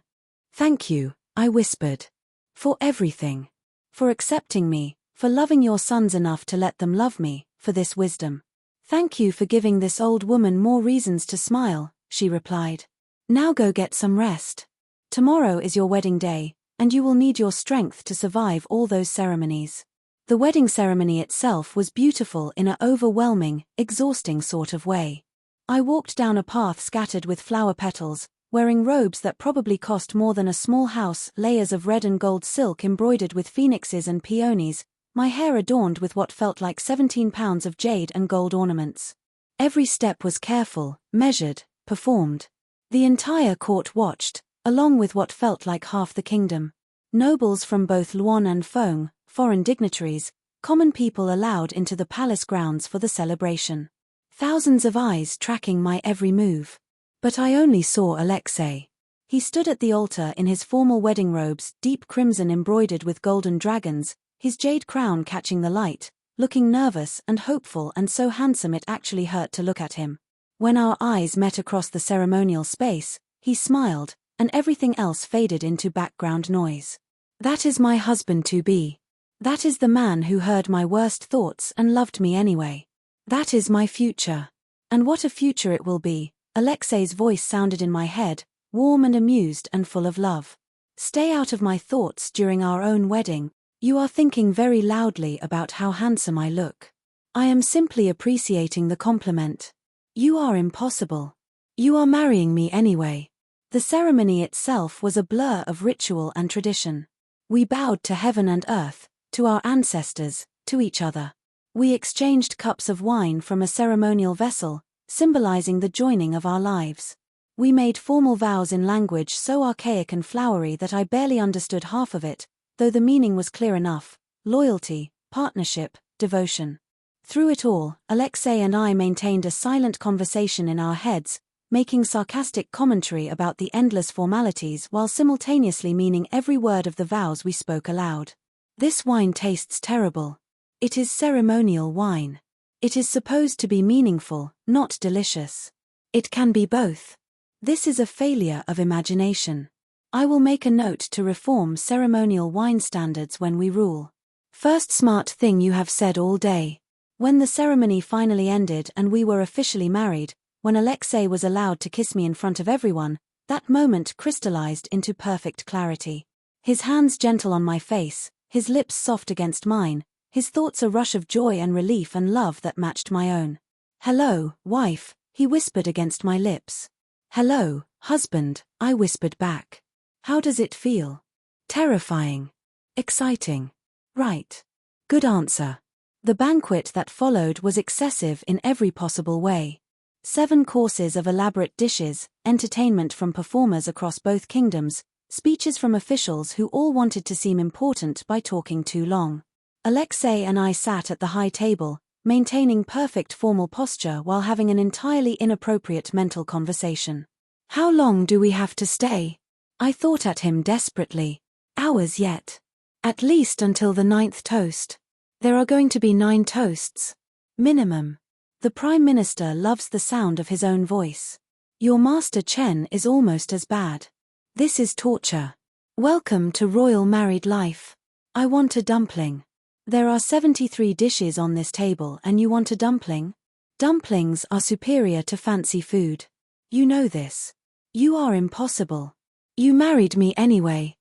Thank you, I whispered. For everything. For accepting me, for loving your sons enough to let them love me, for this wisdom. Thank you for giving this old woman more reasons to smile, she replied. Now go get some rest. Tomorrow is your wedding day, and you will need your strength to survive all those ceremonies. The wedding ceremony itself was beautiful in an overwhelming, exhausting sort of way. I walked down a path scattered with flower petals, wearing robes that probably cost more than a small house, layers of red and gold silk embroidered with phoenixes and peonies, my hair adorned with what felt like 17 pounds of jade and gold ornaments. Every step was careful, measured, performed. The entire court watched, along with what felt like half the kingdom. Nobles from both Luon and Feng, foreign dignitaries, common people allowed into the palace grounds for the celebration. Thousands of eyes tracking my every move. But I only saw Alexei. He stood at the altar in his formal wedding robes, deep crimson embroidered with golden dragons, his jade crown catching the light, looking nervous and hopeful and so handsome it actually hurt to look at him. When our eyes met across the ceremonial space, he smiled, and everything else faded into background noise. That is my husband-to-be. That is the man who heard my worst thoughts and loved me anyway. That is my future. And what a future it will be. Alexei's voice sounded in my head, warm and amused and full of love. Stay out of my thoughts during our own wedding. You are thinking very loudly about how handsome I look. I am simply appreciating the compliment. You are impossible. You are marrying me anyway. The ceremony itself was a blur of ritual and tradition. We bowed to heaven and earth, to our ancestors, to each other. We exchanged cups of wine from a ceremonial vessel, symbolizing the joining of our lives. We made formal vows in language so archaic and flowery that I barely understood half of it, though the meaning was clear enough: loyalty, partnership, devotion. Through it all, Alexei and I maintained a silent conversation in our heads, making sarcastic commentary about the endless formalities while simultaneously meaning every word of the vows we spoke aloud. This wine tastes terrible. It is ceremonial wine. It is supposed to be meaningful, not delicious. It can be both. This is a failure of imagination. I will make a note to reform ceremonial wine standards when we rule. First smart thing you have said all day. When the ceremony finally ended and we were officially married, when Alexei was allowed to kiss me in front of everyone, that moment crystallized into perfect clarity. His hands gentle on my face, his lips soft against mine, his thoughts a rush of joy and relief and love that matched my own. "Hello, wife," he whispered against my lips. "Hello, husband," I whispered back. "How does it feel?" "Terrifying. Exciting. Right. Good answer." The banquet that followed was excessive in every possible way. 7 courses of elaborate dishes, entertainment from performers across both kingdoms, speeches from officials who all wanted to seem important by talking too long. Alexei and I sat at the high table, maintaining perfect formal posture while having an entirely inappropriate mental conversation. "How long do we have to stay?" I thought at him desperately. "Hours yet. At least until the 9th toast. There are going to be 9 toasts. Minimum." The Prime Minister loves the sound of his own voice. "Your Master Chen is almost as bad. This is torture. Welcome to royal married life. I want a dumpling. There are 73 dishes on this table and you want a dumpling? Dumplings are superior to fancy food. You know this. You are impossible. You married me anyway.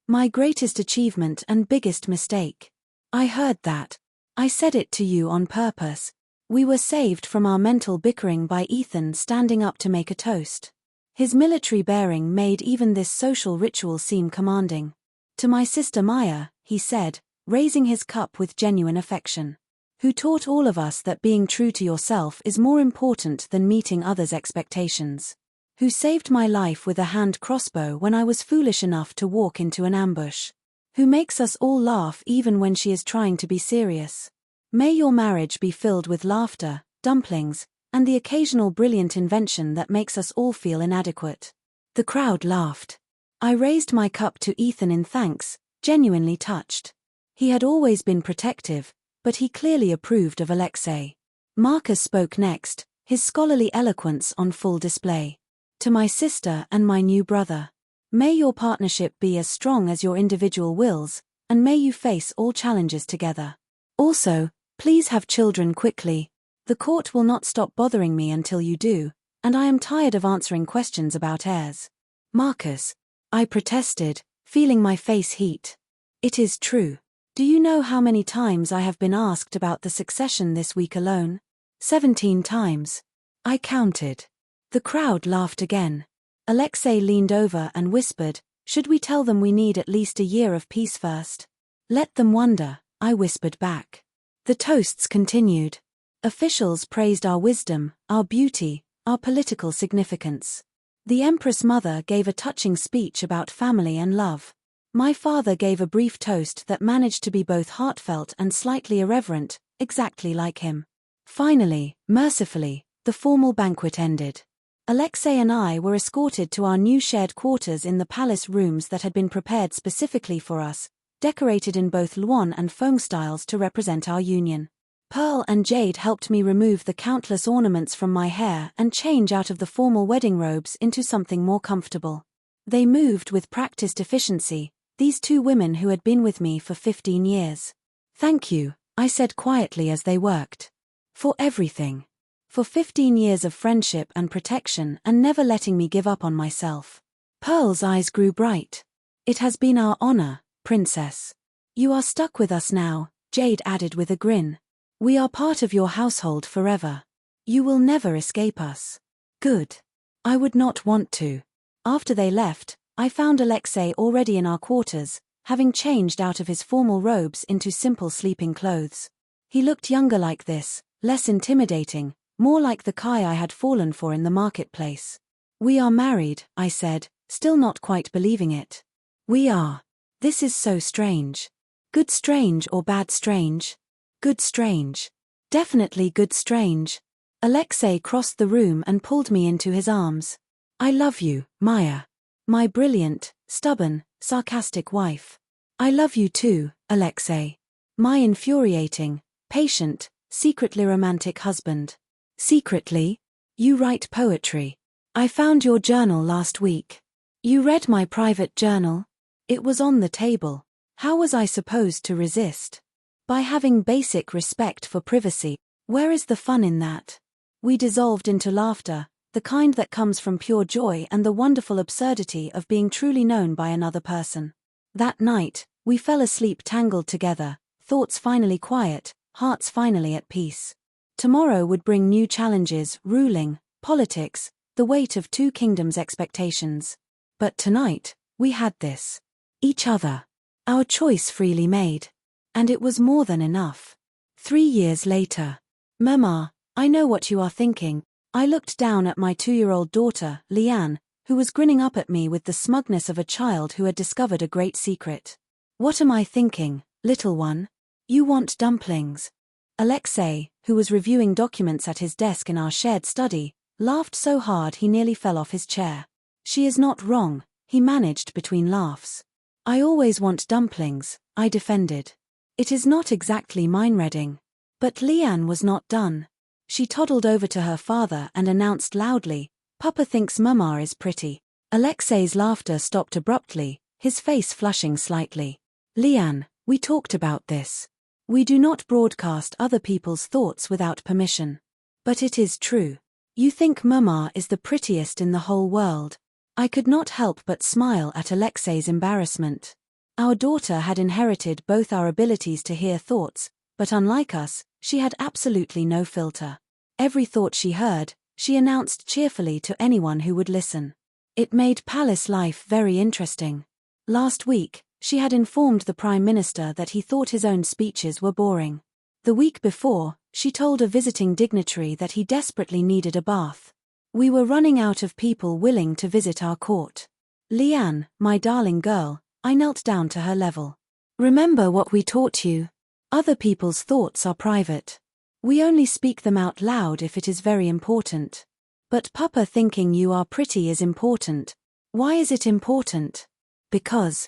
My greatest achievement and biggest mistake. I heard that. I said it to you on purpose." We were saved from our mental bickering by Ethan standing up to make a toast. His military bearing made even this social ritual seem commanding. "To my sister Maya," he said, raising his cup with genuine affection. "Who taught all of us that being true to yourself is more important than meeting others' expectations. Who saved my life with a hand crossbow when I was foolish enough to walk into an ambush. Who makes us all laugh even when she is trying to be serious. May your marriage be filled with laughter, dumplings, and the occasional brilliant invention that makes us all feel inadequate." The crowd laughed. I raised my cup to Ethan in thanks, genuinely touched. He had always been protective, but he clearly approved of Alexei. Marcus spoke next, his scholarly eloquence on full display. "To my sister and my new brother. May your partnership be as strong as your individual wills, and may you face all challenges together. Also, please have children quickly. The court will not stop bothering me until you do, and I am tired of answering questions about heirs." "Marcus," I protested, feeling my face heat. "It is true. Do you know how many times I have been asked about the succession this week alone? 17 times. I counted." The crowd laughed again. Alexei leaned over and whispered, "Should we tell them we need at least a year of peace first?" "Let them wonder," I whispered back. The toasts continued. Officials praised our wisdom, our beauty, our political significance. The Empress mother gave a touching speech about family and love. My father gave a brief toast that managed to be both heartfelt and slightly irreverent, exactly like him. Finally, mercifully, the formal banquet ended. Alexei and I were escorted to our new shared quarters in the palace rooms that had been prepared specifically for us, decorated in both Luan and Feng styles to represent our union. Pearl and Jade helped me remove the countless ornaments from my hair and change out of the formal wedding robes into something more comfortable. They moved with practiced efficiency, these two women who had been with me for 15 years. "Thank you," I said quietly as they worked. "For everything. For 15 years of friendship and protection and never letting me give up on myself." Pearl's eyes grew bright. "It has been our honor, Princess. You are stuck with us now," Jade added with a grin. "We are part of your household forever. You will never escape us." "Good. I would not want to." After they left, I found Alexei already in our quarters, having changed out of his formal robes into simple sleeping clothes. He looked younger like this, less intimidating, more like the Kai I had fallen for in the marketplace. "We are married," I said, still not quite believing it. "We are. This is so strange." "Good strange or bad strange?" "Good strange. Definitely good strange." Alexei crossed the room and pulled me into his arms. "I love you, Maya. My brilliant, stubborn, sarcastic wife. I love you too, Alexei. My infuriating, patient, secretly romantic husband." "Secretly? You write poetry. I found your journal last week." "You read my private journal?" It was on the table. How was I supposed to resist? By having basic respect for privacy. Where is the fun in that? We dissolved into laughter, the kind that comes from pure joy and the wonderful absurdity of being truly known by another person. That night, we fell asleep tangled together, thoughts finally quiet, hearts finally at peace. Tomorrow would bring new challenges, ruling, politics, the weight of two kingdoms' expectations. But tonight, we had this. Each other. Our choice freely made. And it was more than enough. 3 years later. "Mama, I know what you are thinking." I looked down at my 2-year-old daughter, Liane, who was grinning up at me with the smugness of a child who had discovered a great secret. "What am I thinking, little one? You want dumplings." Alexei, who was reviewing documents at his desk in our shared study, laughed so hard he nearly fell off his chair. "She is not wrong," he managed between laughs. "I always want dumplings," I defended. "It is not exactly mind-reading." But Liane was not done. She toddled over to her father and announced loudly, "Papa thinks Mama is pretty." Alexei's laughter stopped abruptly, his face flushing slightly. "Liane, we talked about this. We do not broadcast other people's thoughts without permission. But it is true. You think Mama is the prettiest in the whole world." I could not help but smile at Alexei's embarrassment. Our daughter had inherited both our abilities to hear thoughts, but unlike us, she had absolutely no filter. Every thought she heard, she announced cheerfully to anyone who would listen. It made palace life very interesting. Last week, she had informed the Prime Minister that he thought his own speeches were boring. The week before, she told a visiting dignitary that he desperately needed a bath. We were running out of people willing to visit our court. "Liane, my darling girl," I knelt down to her level. "Remember what we taught you. Other people's thoughts are private. We only speak them out loud if it is very important. But Papa thinking you are pretty is important. Why is it important?" Because.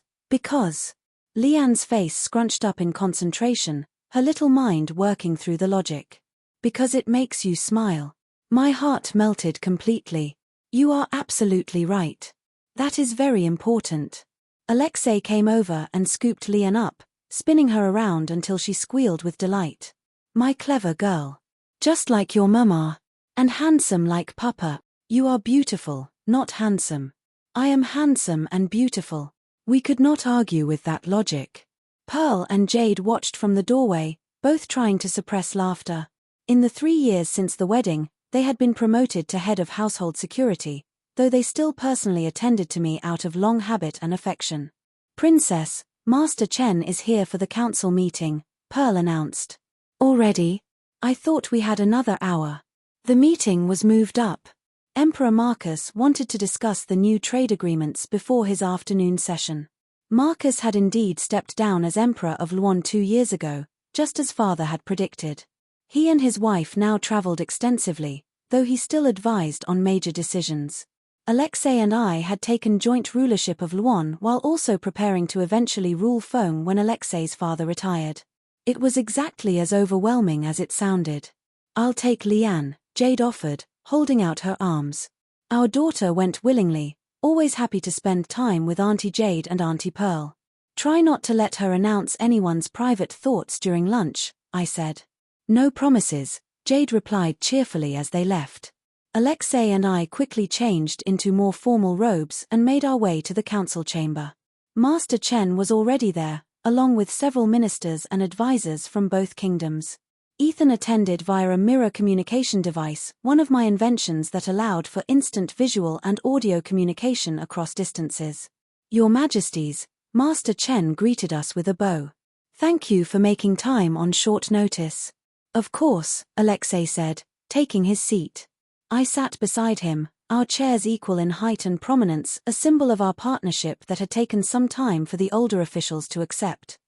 Liane's face scrunched up in concentration, her little mind working through the logic. "Because it makes you smile." My heart melted completely. "You are absolutely right. That is very important." Alexei came over and scooped Liane up, spinning her around until she squealed with delight. "My clever girl. Just like your mama. And handsome like Papa. You are beautiful, not handsome." "I am handsome and beautiful." We could not argue with that logic. Pearl and Jade watched from the doorway, both trying to suppress laughter. In the 3 years since the wedding, they had been promoted to head of household security, though they still personally attended to me out of long habit and affection. "Princess, Master Chen is here for the council meeting," Pearl announced. "Already? I thought we had another hour." The meeting was moved up. Emperor Marcus wanted to discuss the new trade agreements before his afternoon session. Marcus had indeed stepped down as Emperor of Luan 2 years ago, just as father had predicted. He and his wife now traveled extensively, though he still advised on major decisions. Alexei and I had taken joint rulership of Luon while also preparing to eventually rule Feng when Alexei's father retired. It was exactly as overwhelming as it sounded. "I'll take Lian," Jade offered, holding out her arms. Our daughter went willingly, always happy to spend time with Auntie Jade and Auntie Pearl. "Try not to let her announce anyone's private thoughts during lunch," I said. "No promises," Jade replied cheerfully as they left. Alexei and I quickly changed into more formal robes and made our way to the council chamber. Master Chen was already there, along with several ministers and advisors from both kingdoms. Ethan attended via a mirror communication device, one of my inventions that allowed for instant visual and audio communication across distances. "Your Majesties," Master Chen greeted us with a bow. "Thank you for making time on short notice." "Of course," Alexei said, taking his seat. I sat beside him, our chairs equal in height and prominence, a symbol of our partnership that had taken some time for the older officials to accept.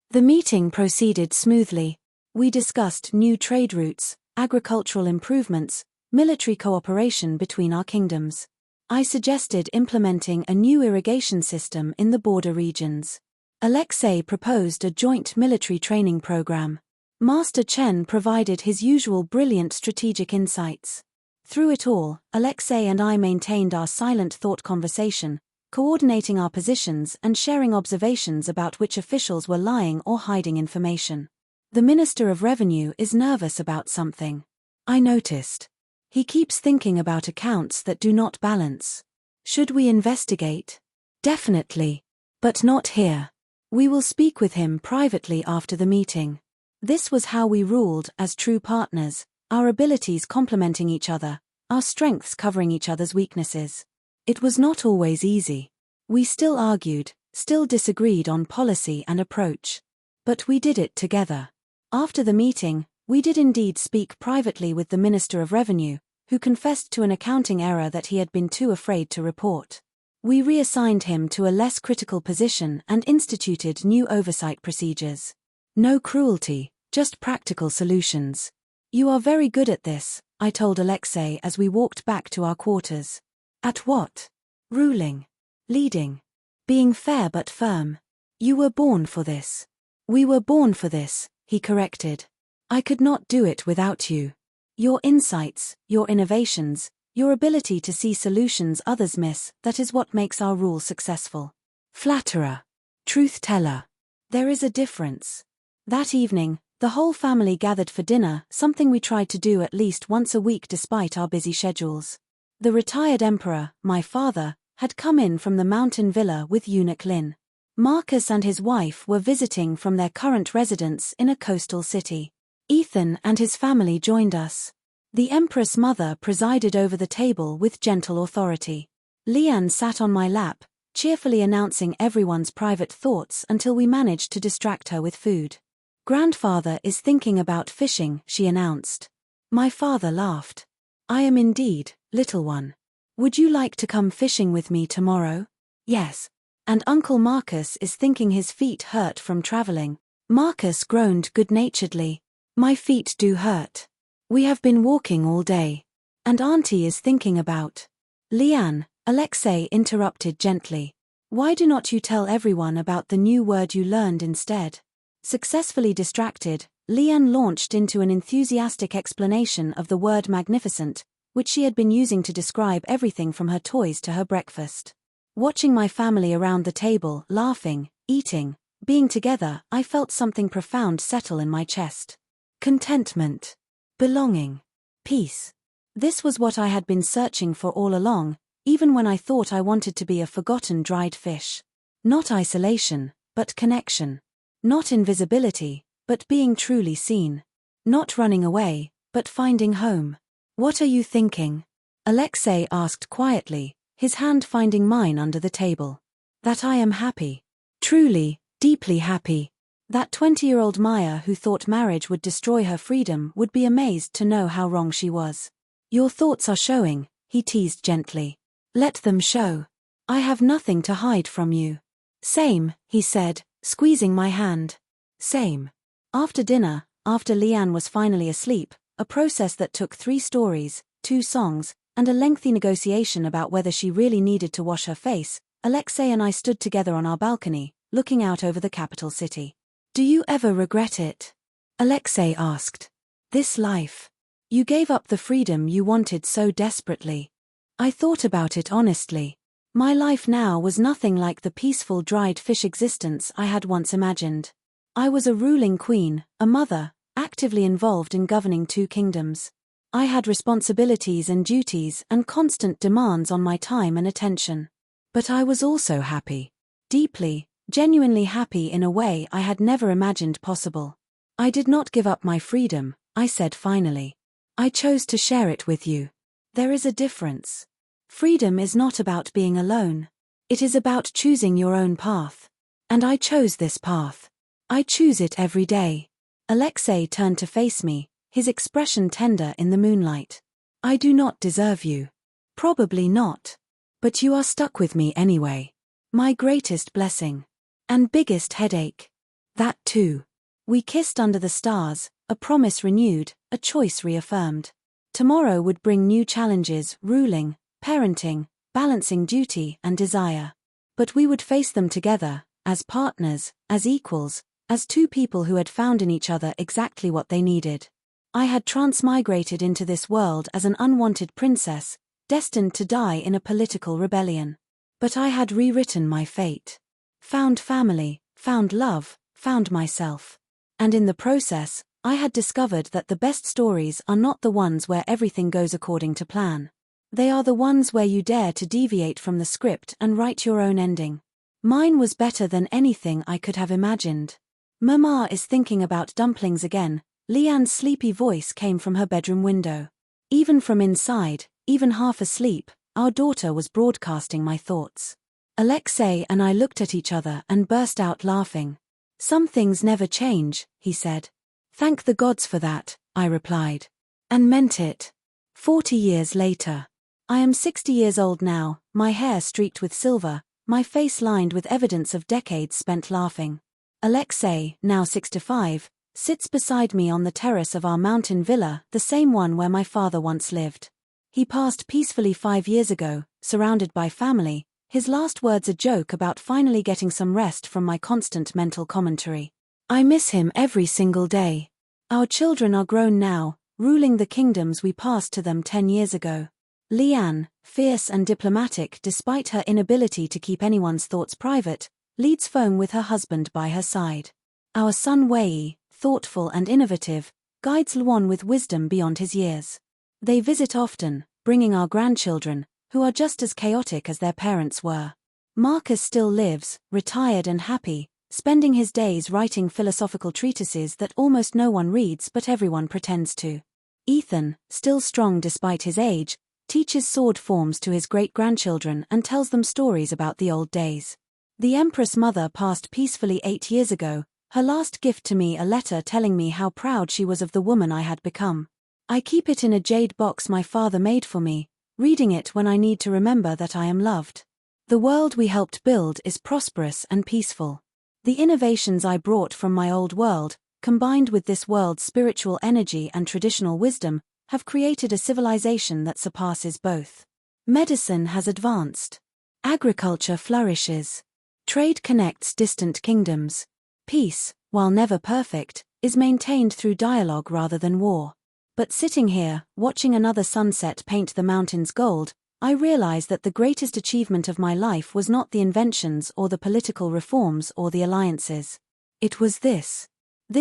The meeting proceeded smoothly. We discussed new trade routes, agricultural improvements, military cooperation between our kingdoms. I suggested implementing a new irrigation system in the border regions. Alexei proposed a joint military training program. Master Chen provided his usual brilliant strategic insights. Through it all, Alexei and I maintained our silent thought conversation, coordinating our positions and sharing observations about which officials were lying or hiding information. "The Minister of Revenue is nervous about something," I noticed. "He keeps thinking about accounts that do not balance. Should we investigate?" "Definitely. But not here. We will speak with him privately after the meeting." This was how we ruled as true partners, our abilities complementing each other, our strengths covering each other's weaknesses. It was not always easy. We still argued, still disagreed on policy and approach. But we did it together. After the meeting, we did indeed speak privately with the Minister of Revenue, who confessed to an accounting error that he had been too afraid to report. We reassigned him to a less critical position and instituted new oversight procedures. No cruelty, just practical solutions. "You are very good at this," I told Alexei as we walked back to our quarters. "At what?" "Ruling. Leading. Being fair but firm. You were born for this." "We were born for this," he corrected. "I could not do it without you. Your insights, your innovations, your ability to see solutions others miss, that is what makes our rule successful." Flatterer. Truth teller. There is a difference. That evening, the whole family gathered for dinner, something we tried to do at least once a week despite our busy schedules. The retired emperor, my father, had come in from the mountain villa with eunuch Lin. Marcus and his wife were visiting from their current residence in a coastal city. Ethan and his family joined us. The Empress mother presided over the table with gentle authority. Lian sat on my lap, cheerfully announcing everyone's private thoughts until we managed to distract her with food. "Grandfather is thinking about fishing," she announced. My father laughed. "I am indeed, little one. Would you like to come fishing with me tomorrow?" "Yes." "And Uncle Marcus is thinking his feet hurt from traveling." Marcus groaned good-naturedly. "My feet do hurt. We have been walking all day. And Auntie is thinking about..." "Lian," Alexei interrupted gently. "Why do not you tell everyone about the new word you learned instead?" Successfully distracted, Lian launched into an enthusiastic explanation of the word magnificent, which she had been using to describe everything from her toys to her breakfast. Watching my family around the table, laughing, eating, being together, I felt something profound settle in my chest. Contentment. Belonging. Peace. This was what I had been searching for all along, even when I thought I wanted to be a forgotten dried fish. Not isolation, but connection. Not invisibility, but being truly seen. Not running away, but finding home. "What are you thinking?" Alexei asked quietly, his hand finding mine under the table. "That I am happy. Truly, deeply happy. That 20-year-old Maya who thought marriage would destroy her freedom would be amazed to know how wrong she was." "Your thoughts are showing," he teased gently. "Let them show. I have nothing to hide from you." "Same," he said, squeezing my hand. "Same." After dinner, after Lian was finally asleep, a process that took 3 stories, 2 songs, and a lengthy negotiation about whether she really needed to wash her face, Alexei and I stood together on our balcony, looking out over the capital city. "Do you ever regret it?" Alexei asked. "This life. You gave up the freedom you wanted so desperately." I thought about it honestly. My life now was nothing like the peaceful dried fish existence I had once imagined. I was a ruling queen, a mother, actively involved in governing 2 kingdoms. I had responsibilities and duties and constant demands on my time and attention. But I was also happy. Deeply, genuinely happy in a way I had never imagined possible. "I did not give up my freedom," I said finally. "I chose to share it with you. There is a difference. Freedom is not about being alone. It is about choosing your own path. And I chose this path. I choose it every day." Alexei turned to face me, his expression tender in the moonlight. "I do not deserve you. Probably not. But you are stuck with me anyway. My greatest blessing. And biggest headache. That too." We kissed under the stars, a promise renewed, a choice reaffirmed. Tomorrow would bring new challenges, ruling, parenting, balancing duty and desire. But we would face them together, as partners, as equals, as 2 people who had found in each other exactly what they needed. I had transmigrated into this world as an unwanted princess, destined to die in a political rebellion. But I had rewritten my fate. Found family, found love, found myself. And in the process, I had discovered that the best stories are not the ones where everything goes according to plan. They are the ones where you dare to deviate from the script and write your own ending. Mine was better than anything I could have imagined. "Mama is thinking about dumplings again," Leanne's sleepy voice came from her bedroom window. Even from inside, even half asleep, our daughter was broadcasting my thoughts. Alexei and I looked at each other and burst out laughing. "Some things never change," he said. "Thank the gods for that," I replied. And meant it. 40 years later. I am 60 years old now, my hair streaked with silver, my face lined with evidence of decades spent laughing. Alexei, now 65, sits beside me on the terrace of our mountain villa, the same one where my father once lived. He passed peacefully 5 years ago, surrounded by family, his last words a joke about finally getting some rest from my constant mental commentary. I miss him every single day. Our children are grown now, ruling the kingdoms we passed to them 10 years ago. Leanne, fierce and diplomatic despite her inability to keep anyone's thoughts private, leads foam with her husband by her side. Our son Wei, thoughtful and innovative, guides Luan with wisdom beyond his years. They visit often, bringing our grandchildren, who are just as chaotic as their parents were. Marcus still lives, retired and happy, spending his days writing philosophical treatises that almost no one reads but everyone pretends to. Ethan, still strong despite his age, teaches sword forms to his great-grandchildren and tells them stories about the old days. The Empress mother passed peacefully 8 years ago, her last gift to me a letter telling me how proud she was of the woman I had become. I keep it in a jade box my father made for me, reading it when I need to remember that I am loved. The world we helped build is prosperous and peaceful. The innovations I brought from my old world, combined with this world's spiritual energy and traditional wisdom, have created a civilization that surpasses both. Medicine has advanced. Agriculture flourishes. Trade connects distant kingdoms. Peace, while never perfect, is maintained through dialogue rather than war. But sitting here, watching another sunset paint the mountains gold, I realize that the greatest achievement of my life was not the inventions or the political reforms or the alliances. It was this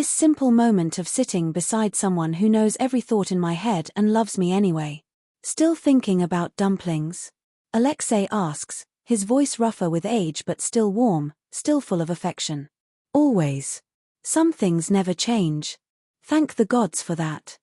simple moment of sitting beside someone who knows every thought in my head and loves me anyway. "Still thinking about dumplings?" Alexei asks, his voice rougher with age but still warm, still full of affection. "Always. Some things never change. Thank the gods for that."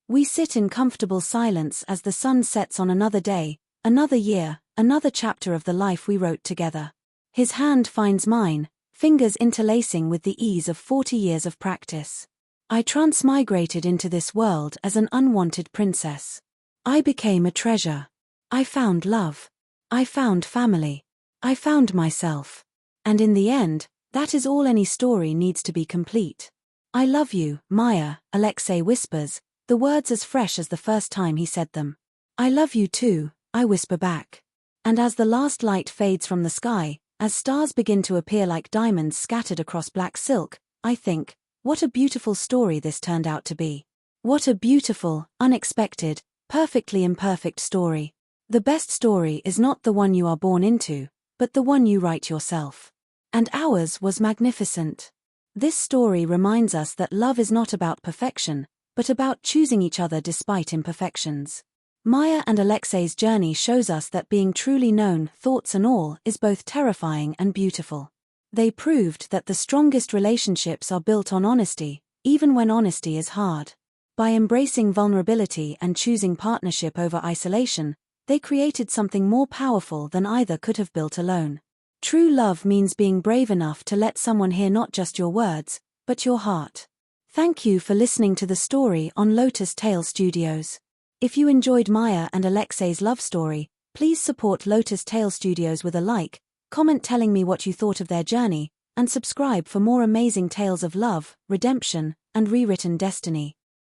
We sit in comfortable silence as the sun sets on another day, another year, another chapter of the life we wrote together. His hand finds mine, fingers interlacing with the ease of 40 years of practice. I transmigrated into this world as an unwanted princess. I became a treasure. I found love. I found family. I found myself. And in the end, that is all any story needs to be complete. "I love you, Maya," Alexei whispers, the words as fresh as the first time he said them. I love you too, I whisper back. And as the last light fades from the sky, as stars begin to appear like diamonds scattered across black silk, I think, what a beautiful story this turned out to be. What a beautiful, unexpected, perfectly imperfect story. The best story is not the one you are born into, but the one you write yourself. And ours was magnificent. This story reminds us that love is not about perfection, but about choosing each other despite imperfections. Maya and Alexei's journey shows us that being truly known, thoughts and all, is both terrifying and beautiful. They proved that the strongest relationships are built on honesty, even when honesty is hard. By embracing vulnerability and choosing partnership over isolation, they created something more powerful than either could have built alone. True love means being brave enough to let someone hear not just your words, but your heart. Thank you for listening to the story on Lotus Tale Studios. If you enjoyed Maya and Alexei's love story, please support Lotus Tale Studios with a like, comment telling me what you thought of their journey, and subscribe for more amazing tales of love, redemption, and rewritten destiny.